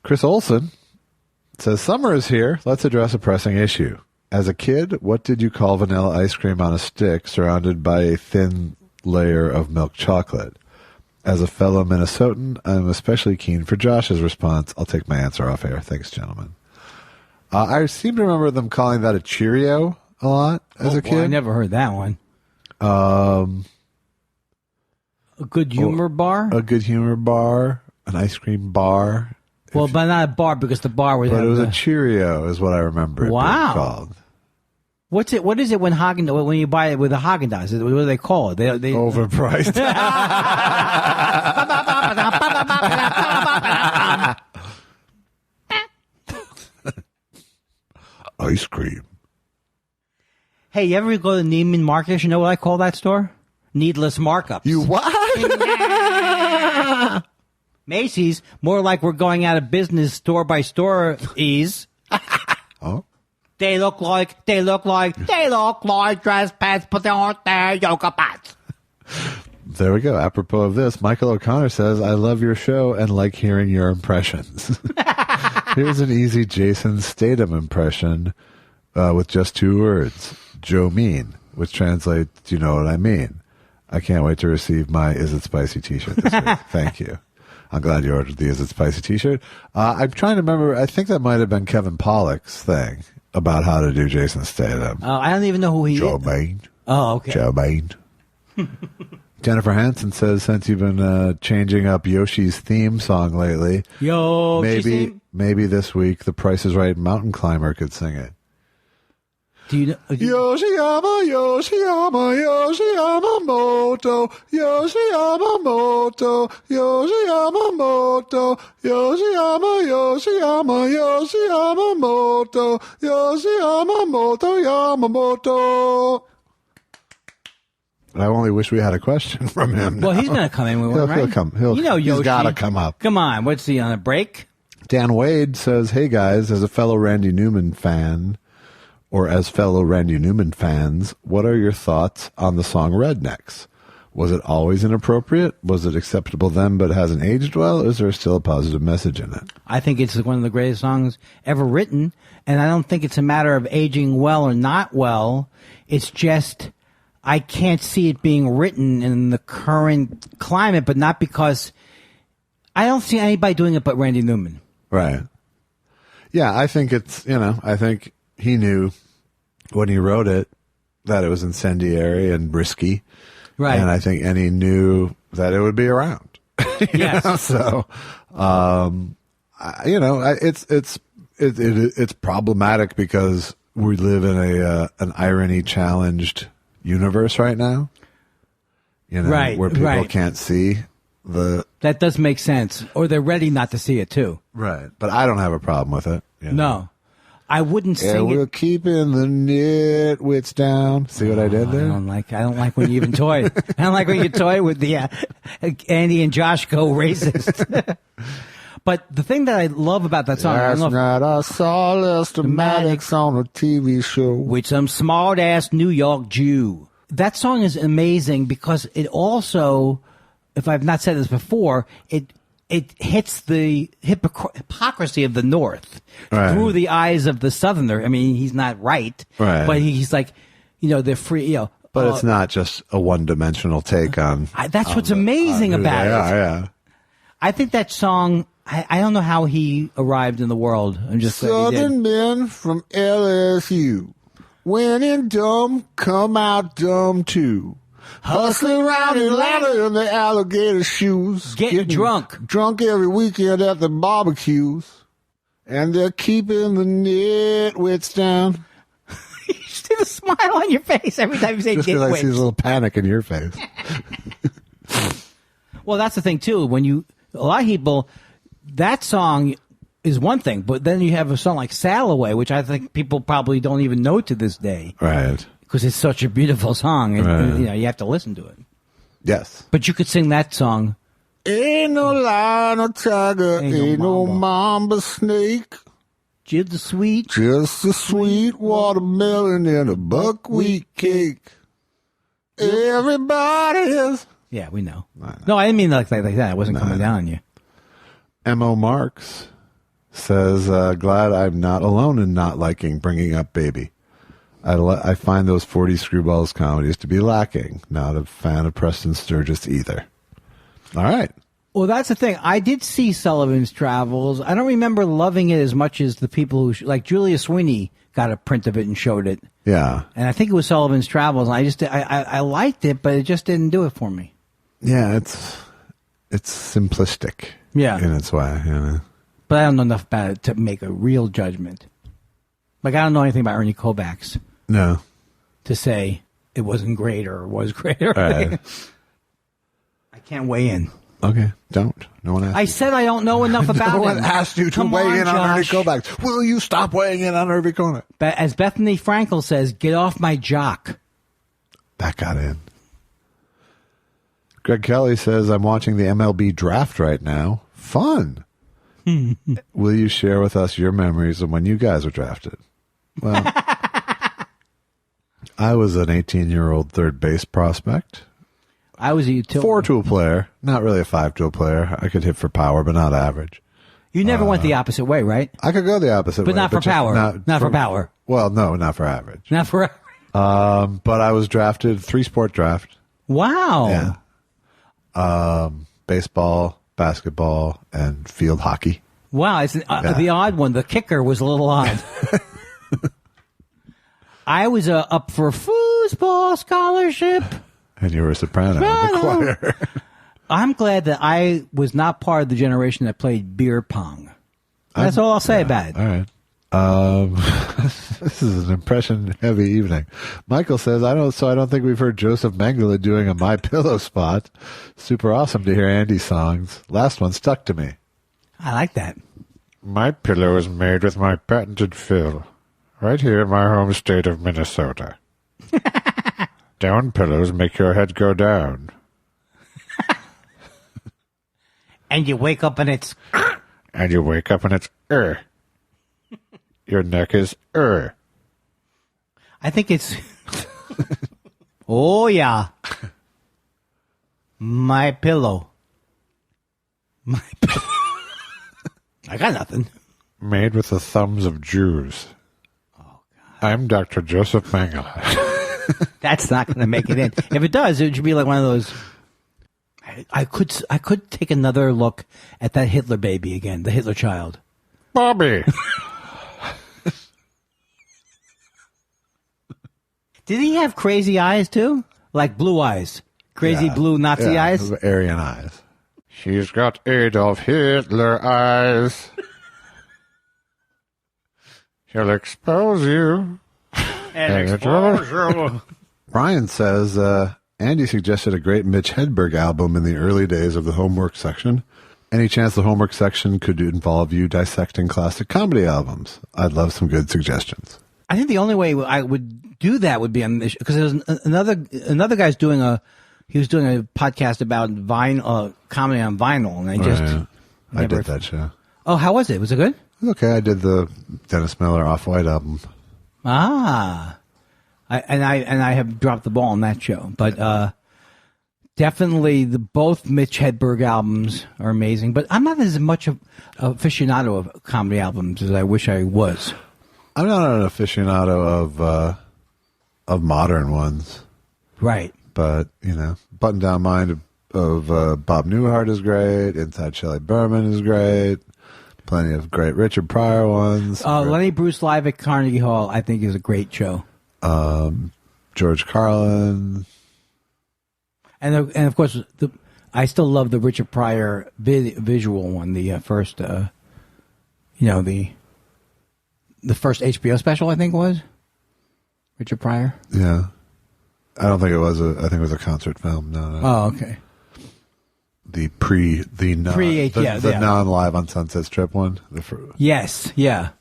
Chris Olson says, summer is here. Let's address a pressing issue. As a kid, what did you call vanilla ice cream on a stick surrounded by a thin layer of milk chocolate? As a fellow Minnesotan, I'm especially keen for Josh's response. I'll take my answer off air. Thanks, gentlemen. I seem to remember them calling that a Cheerio a lot as a kid. Well, I never heard that one. A good humor bar? A good humor bar. An ice cream bar. Well, but not a bar because the bar would have... But it was a Cheerio is what I remember it being called. What is it when you buy it with a Haagen-Dazs? What do they call it? They overpriced. Ice cream. Hey, you ever go to Neiman Marcus? You know what I call that store? Needless markups. You what? Macy's, more like we're going out of business store by store ease. Oh. They look like dress pants, but they aren't there, yoga pants. There we go. Apropos of this, Michael O'Connor says, I love your show and like hearing your impressions. Here's an easy Jason Statham impression with just 2 words. Joe Mean, which translates, do you know what I mean? I can't wait to receive my Is It Spicy t-shirt this week. Thank you. I'm glad you ordered the Is It Spicy t-shirt. I'm trying to remember, I think that might have been Kevin Pollak's thing about how to do Jason Statham. I don't even know who he is. Joe Mean. Oh, okay. Joe Mean. Jennifer Hansen says, since you've been changing up Yoshi's theme song lately, maybe this week The Price is Right Mountain Climber could sing it. Do you know? Yoshiyama, Yoshiyama, Yoshiyama Moto, Yoshiyama Moto, Yoshiyama Moto, Yoshiyama, Yoshiyama, Yoshiyama Moto, Yoshiyama Moto, Yamamoto. I only wish we had a question from him. Well, he's going to come in with one, right? He'll come. You know Yoshi. He's got to come up. Come on. What's he, on a break? Dan Wade says, hey guys, as a fellow Randy Newman fan, or as fellow Randy Newman fans, what are your thoughts on the song Rednecks? Was it always inappropriate? Was it acceptable then but hasn't aged well? Is there still a positive message in it? I think it's one of the greatest songs ever written, and I don't think it's a matter of aging well or not well. It's just I can't see it being written in the current climate, but not because I don't see anybody doing it but Randy Newman. Right. Yeah, I think it's, I think he knew when he wrote it that it was incendiary and risky. Right. And he knew that it would be around. Yes. So, it's problematic because we live in an irony challenged universe right now. Right. Where people right. can't see that does make sense, or they're ready not to see it too. Right. But I don't have a problem with it. No. I wouldn't sing we're keeping the nitwits down. See what I did there? I don't like when you even toy. I don't like when you toy with the Andy and Josh go racist. But the thing that I love about that song, last night I saw Lestomatics on a TV show with some smart ass New York Jew. That song is amazing because it also, if I've not said this before, it hits the hypocrisy of the North through the eyes of the Southerner. I mean, he's not right, but he's like, they're free, But it's not just a one-dimensional take on. That's what's amazing about it. Yeah. I think that song. I don't know how he arrived in the world. I'm just Southern men from LSU, when in dumb, come out dumb too. Hustling around Atlanta in their alligator shoes. Getting drunk. Drunk every weekend at the barbecues. And they're keeping the nitwits down. You see the smile on your face every time you say just because I see a little panic in your face. Well, that's the thing, too. A lot of people, that song is one thing, but then you have a song like Sail Away, which I think people probably don't even know to this day. Right. Because it's such a beautiful song, and you have to listen to it. Yes. But you could sing that song. Ain't no lion or tiger, ain't no mamba snake. Just a sweet watermelon and a buckwheat cake. Everybody is. Yeah, we know. No, I didn't mean like that. I wasn't coming down on you. M.O. Marks says, glad I'm not alone in not liking Bringing Up Baby. I find those 40 Screwballs comedies to be lacking. Not a fan of Preston Sturgis either. All right. Well, that's the thing. I did see Sullivan's Travels. I don't remember loving it as much as the people who, like Julia Sweeney, got a print of it and showed it. Yeah. And I think it was Sullivan's Travels. And I liked it, but it just didn't do it for me. Yeah, it's simplistic. Yeah. In its way. But I don't know enough about it to make a real judgment. Like, I don't know anything about Ernie Kovacs. No. To say it wasn't great or was great. Right. I can't weigh in. Okay, don't. No one asked you. I said I don't know enough about No him. one asked you to weigh in on Ernie Kovacs. Will you stop weighing in on Ernie Kovacs? As Bethany Frankel says, get off my jock. That got in. Greg Kelly says, I'm watching the MLB draft right now. Fun. Will you share with us your memories of when you guys were drafted? Well, I was an 18-year-old third base prospect. I was a utility. 4-tool player. Not really a 5-tool player. I could hit for power, but not average. You never went the opposite way, right? I could go the opposite way. But not for power. Not for power. Well, no, not for average. Not for but I was drafted 3-sport draft. Wow. Yeah. Baseball, basketball, and field hockey. Wow. It's the odd one. The kicker was a little odd. I was up for a foosball scholarship. And you were a soprano in the choir. I'm glad that I was not part of the generation that played beer pong. That's all I'll say about it. All right. This is an impression-heavy evening. Michael says, I don't think we've heard Joseph Mengele doing a My Pillow spot. Super awesome to hear Andy's songs. Last one stuck to me. I like that. My pillow is made with my patented fill, right here in my home state of Minnesota. Down pillows make your head go down. And you wake up and it's... And you wake up and it's Your neck is I think it's... Oh, yeah. My pillow. My pillow. I got nothing. Made with the thumbs of Jews. Oh, God. I'm Dr. Joseph Mengele. That's not going to make it in. If it does, it should be like one of those... I could take another look at that Hitler baby again, the Hitler child. Bobby! Did he have crazy eyes, too? Like blue eyes. Crazy blue Nazi eyes? Aryan eyes. She's got Adolf Hitler eyes. She'll expose you. And expose you. Brian says, Andy suggested a great Mitch Hedberg album in the early days of the homework section. Any chance the homework section could involve you dissecting classic comedy albums? I'd love some good suggestions. I think the only way I would do that would be on this, because there's another guy's doing a podcast about comedy on vinyl, and I did that show. Oh, how was it? Was it good? Okay, I did the Dennis Miller Off-White album. I have dropped the ball on that show, but definitely both Mitch Hedberg albums are amazing. But I'm not as much of an aficionado of comedy albums as I wish I was. I'm not an aficionado of modern ones, right? But Button Down Mind of Bob Newhart is great. Inside Shelley Berman is great. Plenty of great Richard Pryor ones. Lenny Bruce live at Carnegie Hall, I think, is a great show. George Carlin, and of course, I still love the Richard Pryor visual one. The first, the first HBO special, I think, was Richard Pryor. Yeah, I don't think it was. I think it was a concert film. No. Oh, okay. The non-live on Sunset Strip one. Yes, yeah,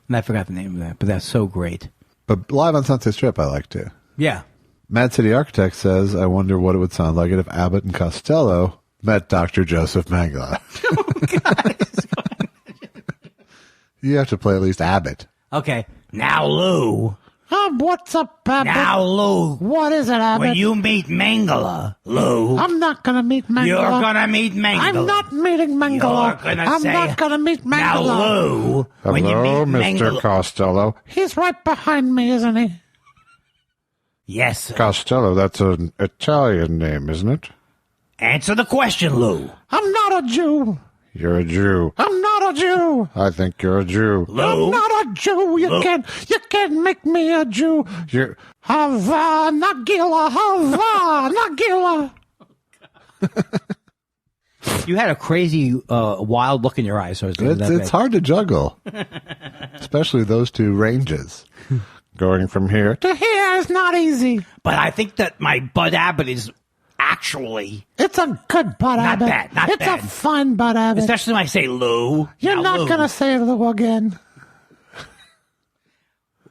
and I forgot the name of that, but that's so great. But live on Sunset Strip, I like too. Yeah. Mad City Architect says, I wonder what it would sound like if Abbott and Costello met Dr. Joseph Mengele. Oh, God. You have to play at least Abbott. Okay. Now, Lou. What's up, Abbott? Now, Lou. What is it, Abbott? When you meet Mengele, Lou. I'm not going to meet Mengele. You're going to meet Mengele. I'm not meeting Mengele. I'm not going to meet Mengele. Now, Lou. When you Hello, meet Mr. Mengele. Costello. He's right behind me, isn't he? Yes, sir. Costello, that's an Italian name, isn't it? Answer the question, Lou. I'm not a Jew. You're a Jew. I'm not a Jew. I think you're a Jew. Lou. I'm not a Jew. You can't make me a Jew. You're... Hava Nagila, Hava Nagila. You had a crazy, wild look in your eyes. So it's hard to juggle, especially those two ranges. Going from here To here is not easy. But I think that my Bud Abbott is actually, It's a good Bud Abbott. bad, not it's bad. a fine Bud Abbott. especially when I say Lou. You're Now, not Lou. going to say Lou again.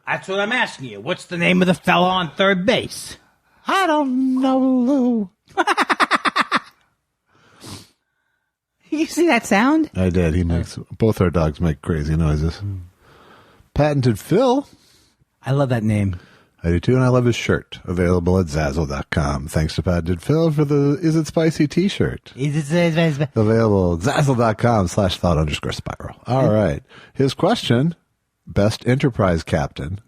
That's what I'm asking you. What's the name of the fella on third base? I don't know, Lou. You see that sound? I did. He makes both our dogs make crazy noises. Patented Phil. I love that name. I do too, and I love his shirt. Available at Zazzle.com. Thanks to Patented Phil for the Is It Spicy t-shirt. Available at Zazzle.com/thought_spiral. All right. His question, best Enterprise captain,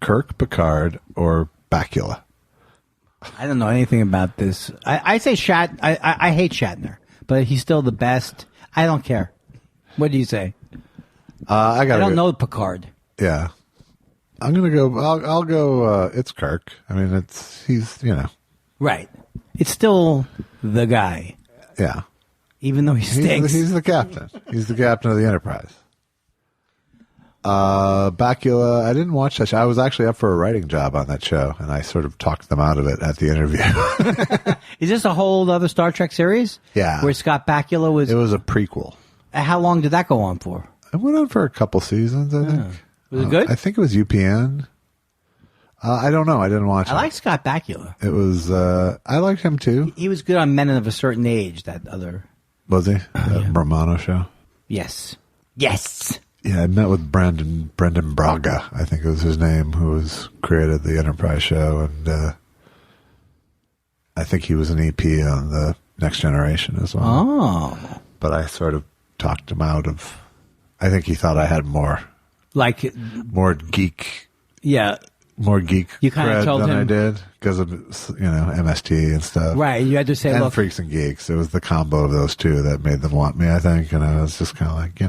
Kirk, Picard, or Bakula? I don't know anything about this. I say I hate Shatner, but he's still the best. I don't care. What do you say? I don't know Picard. Yeah. I'm going to go, I'll go, it's Kirk. I mean, he's. Right. It's still the guy. Yeah. Even though he stinks. He's the captain. He's the captain of the Enterprise. Bakula, I didn't watch that show. I was actually up for a writing job on that show, and I sort of talked them out of it at the interview. Is this a whole other Star Trek series? Yeah. Where Scott Bakula was... It was a prequel. How long did that go on for? It went on for a couple seasons, I think. Was it good? I think it was UPN. I don't know. I didn't watch it. I like Scott Bakula. It was, I liked him too. He was good on Men of a Certain Age, that other... Was he? That Romano show? Yes. Yes! Yeah, I met with Brendan Braga, I think was his name, who created the Enterprise show, and I think he was an EP on the Next Generation as well. Oh. But I sort of talked him out of... I think he thought I had more geek... Yeah. More geek you kind of told than him, I did because of MST and stuff. Right, you had to say, and look... Freaks and Geeks. It was the combo of those two that made them want me, I think, and I was just kind of like,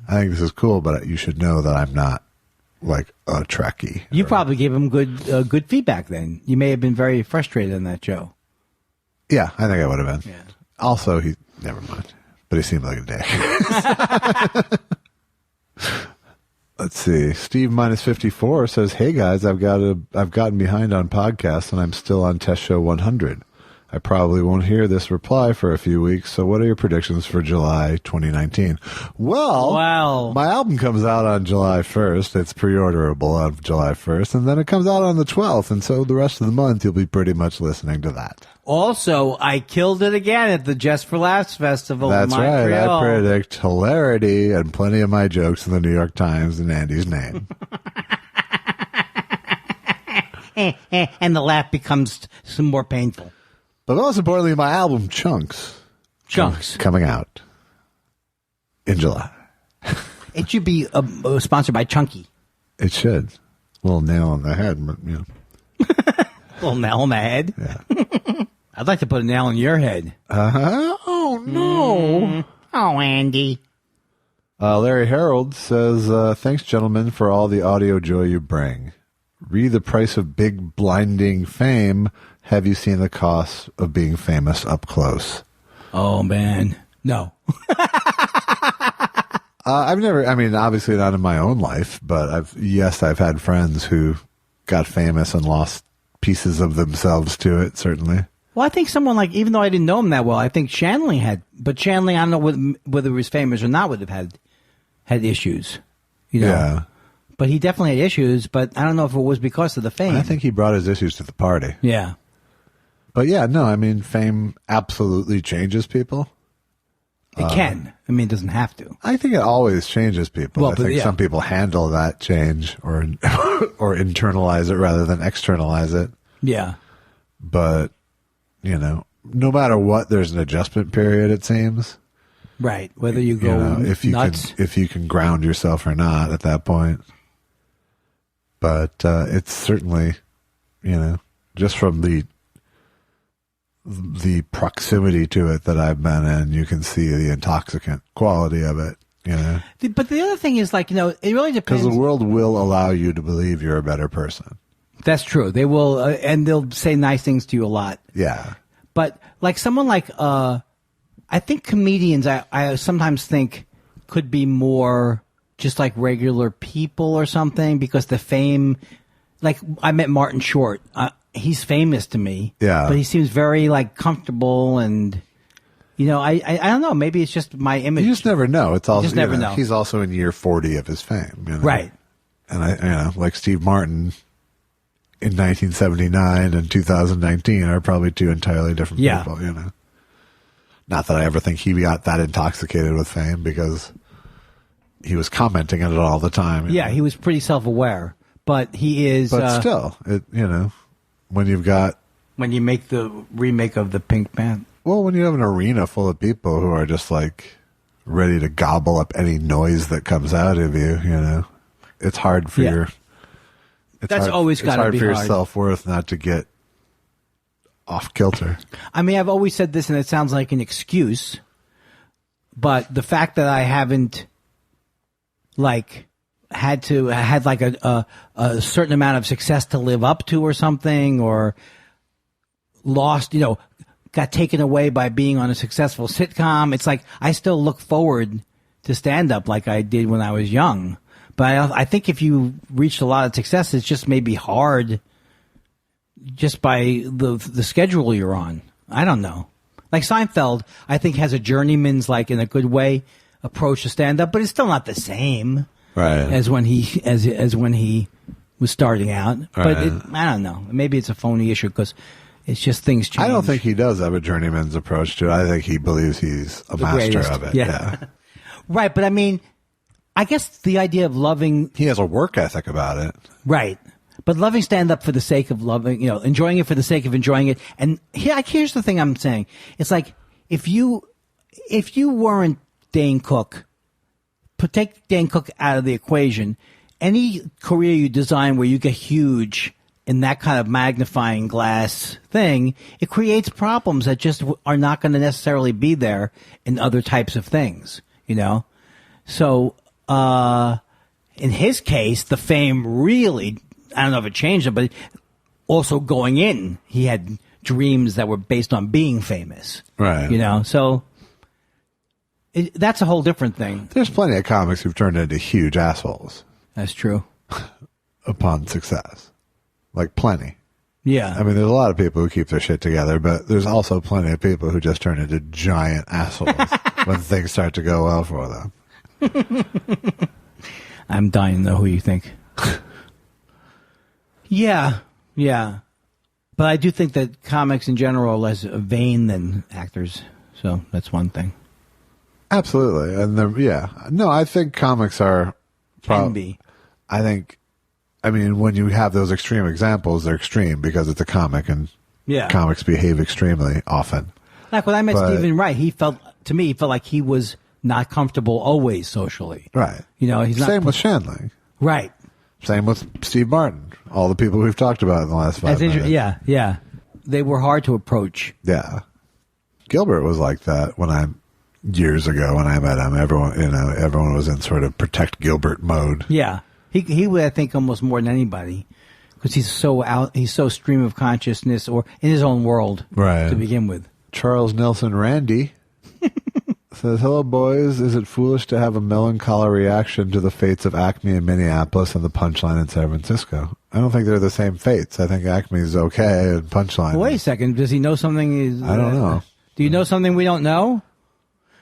I think this is cool, but you should know that I'm not like a Trekkie. You probably gave him good feedback then. You may have been very frustrated in that show. Yeah, I think I would have been. Yeah. Also, never mind. But he seemed like a dick. Let's see. Steve -54 says, "Hey guys, I've gotten behind on podcasts and I'm still on Test Show 100. I probably won't hear this reply for a few weeks, so what are your predictions for July 2019? Well, my album comes out on July 1st. It's pre-orderable on July 1st, and then it comes out on the 12th, and so the rest of the month you'll be pretty much listening to that. Also, I killed it again at the Just for Laughs Festival. That's in right. Montreal. I predict hilarity and plenty of my jokes in the New York Times in Andy's name. And the laugh becomes some more painful. But most importantly, my album, Chunks. Coming out in July. It should be sponsored by Chunky. It should. Little nail on the head, but, Little nail on the head? Yeah. I'd like to put a nail in your head. Oh, no. Oh, Andy. Larry Harold says, thanks, gentlemen, for all the audio joy you bring. Re the price of big, blinding fame. Have you seen the cost of being famous up close? Oh, man. No. Obviously not in my own life, but I've had friends who got famous and lost pieces of themselves to it, certainly. Well, I think someone even though I didn't know him that well, I think Shanley had, but Shanley, I don't know whether he was famous or not, would have had issues. Yeah. But he definitely had issues, but I don't know if it was because of the fame. I think he brought his issues to the party. Yeah. But yeah, no, fame absolutely changes people. It can. It doesn't have to. I think it always changes people. Well, I think some people handle that change or internalize it rather than externalize it. Yeah. But, no matter what, there's an adjustment period, it seems. Right. Whether you go nuts. If you can ground yourself or not at that point. But it's certainly, just from the proximity to it that I've been in, you can see the intoxicant quality of it, But the other thing is, it really depends. Because the world will allow you to believe you're a better person. That's true. They will, and they'll say nice things to you a lot. Yeah. But someone I think comedians, I sometimes think could be more just like regular people or something, because the fame, I met Martin Short. He's famous to me. Yeah. But he seems very comfortable and, I don't know. Maybe it's just my image. You just never know. It's also, you just never know. He's also in year 40 of his fame. Right. And I, like Steve Martin in 1979 and 2019 are probably two entirely different people, Not that I ever think he got that intoxicated with fame, because he was commenting on it all the time. Yeah, he was pretty self-aware, but he is. But still, when you make the remake of the Pink Panther. Well, when you have an arena full of people who are just ready to gobble up any noise that comes out of you, it's hard for your. That's always got to be hard. It's hard for your self-worth not to get off kilter. I've always said this, and it sounds like an excuse, but the fact that I haven't had a certain amount of success to live up to or something, or lost, got taken away by being on a successful sitcom. It's I still look forward to stand up like I did when I was young. But I think if you reached a lot of success, it's just maybe hard just by the schedule you're on. I don't know. Like Seinfeld, I think has a journeyman's, like in a good way, approach to stand up, but it's still not the same as when he as when he was starting out. But I don't know. Maybe it's a phony issue because it's just things change. I don't think he does have a journeyman's approach to it. I think he believes he's a master greatest. of it. Yeah. Right, but I mean, I guess the idea of loving... He has a work ethic about it. Right. But loving stand-up for the sake of loving, enjoying it for the sake of enjoying it. And here's the thing I'm saying. It's like, if you weren't Dane Cook, take Dane Cook out of the equation, any career you design where you get huge in that kind of magnifying glass thing, it creates problems that just are not going to necessarily be there in other types of things, So, in his case, the fame really, I don't know if it changed him, but also going in, he had dreams that were based on being famous. Right. So that's a whole different thing. There's plenty of comics who've turned into huge assholes That's true. upon success. Like plenty. Yeah. I mean, there's a lot of people who keep their shit together, but there's also plenty of people who just turn into giant assholes when things start to go well for them. I'm dying to know who you think. Yeah. But I do think that comics in general are less vain than actors. So that's one thing. Absolutely. And no, I think comics are... Can be. I mean, when you have those extreme examples, they're extreme because it's a comic and comics behave extremely often. Like when I met Stephen Wright, he felt like he was not comfortable always socially. Right. He's not... Same with Shandling. Right. Same with Steve Martin. All the people we've talked about in the last 5 minutes. Yeah. They were hard to approach. Yeah. Gilbert was like that years ago when I met him. Everyone was in sort of protect Gilbert mode. Yeah. He would, I think, almost more than anybody, because he's so stream of consciousness or in his own world to begin with. Charles Nelson Randy says, "Hello, boys. Is it foolish to have a melancholy reaction to the fates of Acme in Minneapolis and the Punchline in San Francisco? I don't think they're the same fates. I think Acme's okay and Punchline..." Wait a second. Does he know something? I don't know. Do you know something we don't know?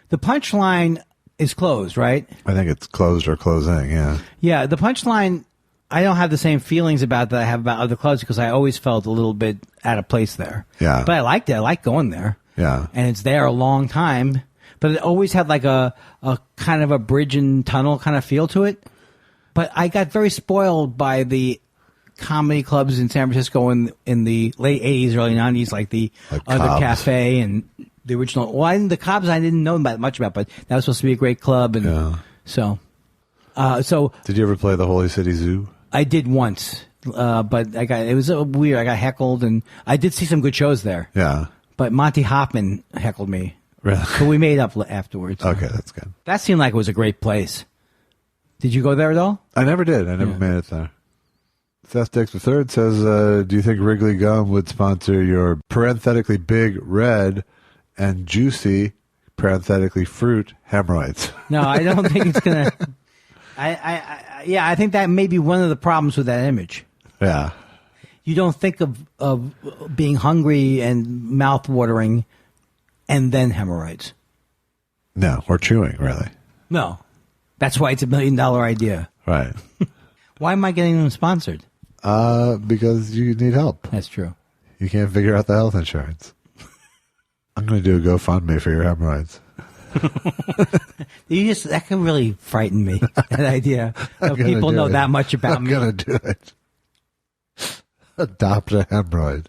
The Punchline is closed, right? I think it's closed or closing, yeah. Yeah, the Punchline, I don't have the same feelings about that I have about other clubs because I always felt a little bit out of place there. Yeah. But I liked it. I like going there. Yeah. And it's there a long time. But it always had like a kind of a bridge and tunnel kind of feel to it. But I got very spoiled by the comedy clubs in San Francisco in the late 80s, early 90s, like the Other Cobb's. Cafe and the original. Well, the Cobb's I didn't know much about, but that was supposed to be a great club. And so. Did you ever play the Holy City Zoo? I did once, but it was weird. I got heckled, and I did see some good shows there. Yeah. But Monty Hoffman heckled me. Really? But we made up afterwards. Okay, that's good. That seemed like it was a great place. Did you go there at all? I never did. I never made it there. Seth Dix III says, do you think Wrigley Gum would sponsor your parenthetically big red and juicy parenthetically fruit hemorrhoids? No, I don't think it's going to... I think that may be one of the problems with that image. Yeah. You don't think of being hungry and mouth-watering and then hemorrhoids. No, or chewing, really. No. That's why it's $1 million idea. Right. Why am I getting them sponsored? Because you need help. That's true. You can't figure out the health insurance. I'm going to do a GoFundMe for your hemorrhoids. That can really frighten me. That idea of people know that much about me. I'm going to do it. Adopt a hemorrhoid.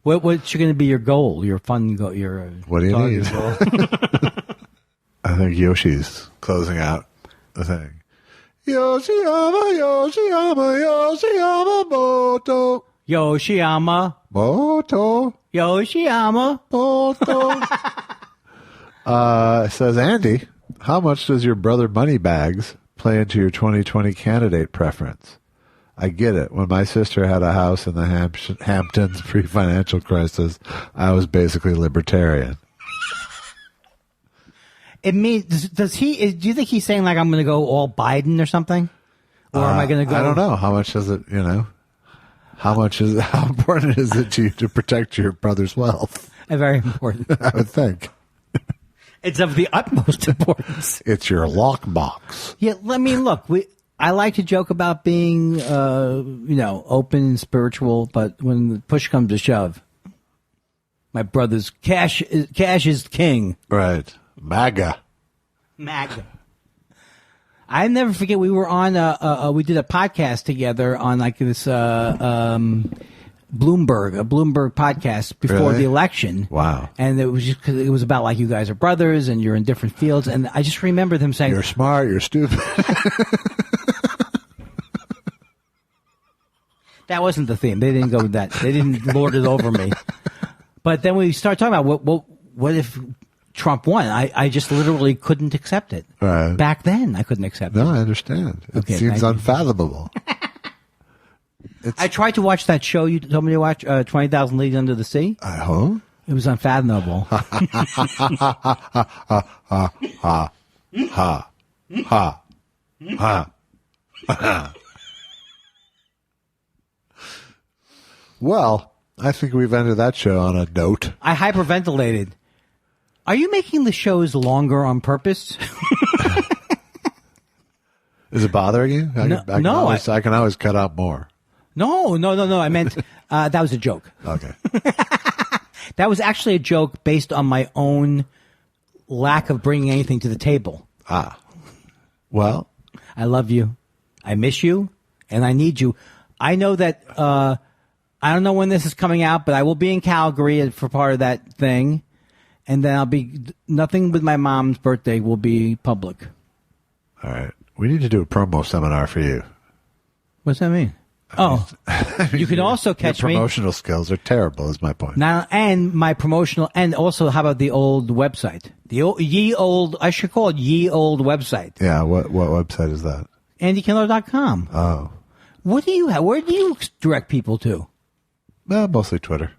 What's going to be your goal? Your fun goal? What do you need? Goal? I think Yoshi's closing out the thing. Yoshiyama, Yoshiyama, Yoshiyama, Moto. Yoshiyama. Moto. Yoshiyama. Moto. Says Andy, how much does your brother Moneybags play into your 2020 candidate preference? I get it. When my sister had a house in the Hamptons pre-financial crisis, I was basically libertarian. It means does he? Do you think he's saying like I'm going to go all Biden or something, or am I going to go? I don't know. How much does it? How important is it to you to protect your brother's wealth? Very important. I would think It's of the utmost importance. it's your lockbox. Yeah, I mean, look, I like to joke about being, open and spiritual, but when the push comes to shove, my brother's cash is king. Right. MAGA. MAGA. I never forget we were on we did a podcast together on like this Bloomberg podcast before Really? the election. Wow. And it was just 'cause it was about like you guys are brothers and you're in different fields, and I just remember them saying You're smart. You're stupid. that wasn't the theme. They didn't go with that. They didn't lord it over me. But then we started talking about what if Trump won? I just literally couldn't accept it. Right. Back then, I couldn't accept it. No, I understand. It Okay, seems thank you. unfathomable. I tried to watch that show you told me to watch, 20,000 Leagues Under the Sea. Oh? It was unfathomable. Well, I think we've ended that show on a note. I hyperventilated. Are you making the shows longer on purpose? Is it bothering you? I can always cut out more. No. I meant that was a joke. Okay. That was actually a joke based on my own lack of bringing anything to the table. Well, I love you. I miss you. And I need you. I know that, I don't know when this is coming out, but I will be in Calgary for part of that thing. And then nothing with my mom's birthday will be public. all right. We need to do a promo seminar for you. What's that mean? You can also catch Your me. promotional skills are terrible, is my point. Now, and my promotional, and also, how about the old website? I should call it Ye Old website. Yeah, what website is that? AndyKindler.com. Oh. What do you have? Where do you direct people to? Mostly Twitter.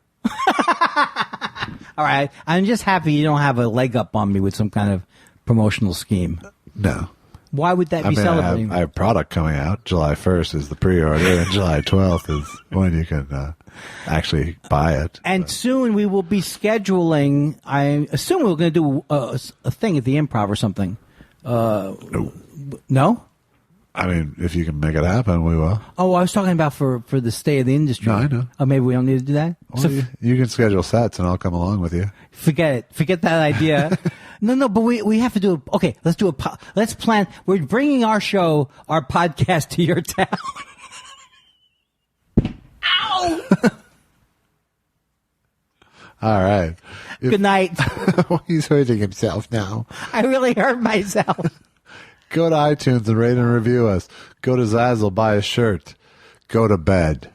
All right. I'm just happy you don't have a leg up on me with some kind of promotional scheme. No. Why would that be celebrating? I have product coming out. July 1st is the pre-order, and July 12th is when you can actually buy it. And soon we will be scheduling. I assume we're going to do a thing at the Improv or something. No? I mean, if you can make it happen, we will. Oh, I was talking about for the state of the industry. No, I know. Oh, maybe we don't need to do that? Well, So you can schedule sets, and I'll come along with you. forget it. Forget that idea. No, but we have to do it. Okay, let's do let's plan. We're bringing our podcast to your town. Ow! All right. Good night. He's hurting himself now. I really hurt myself. Go to iTunes and rate and review us. Go to Zazzle, buy a shirt. Go to bed.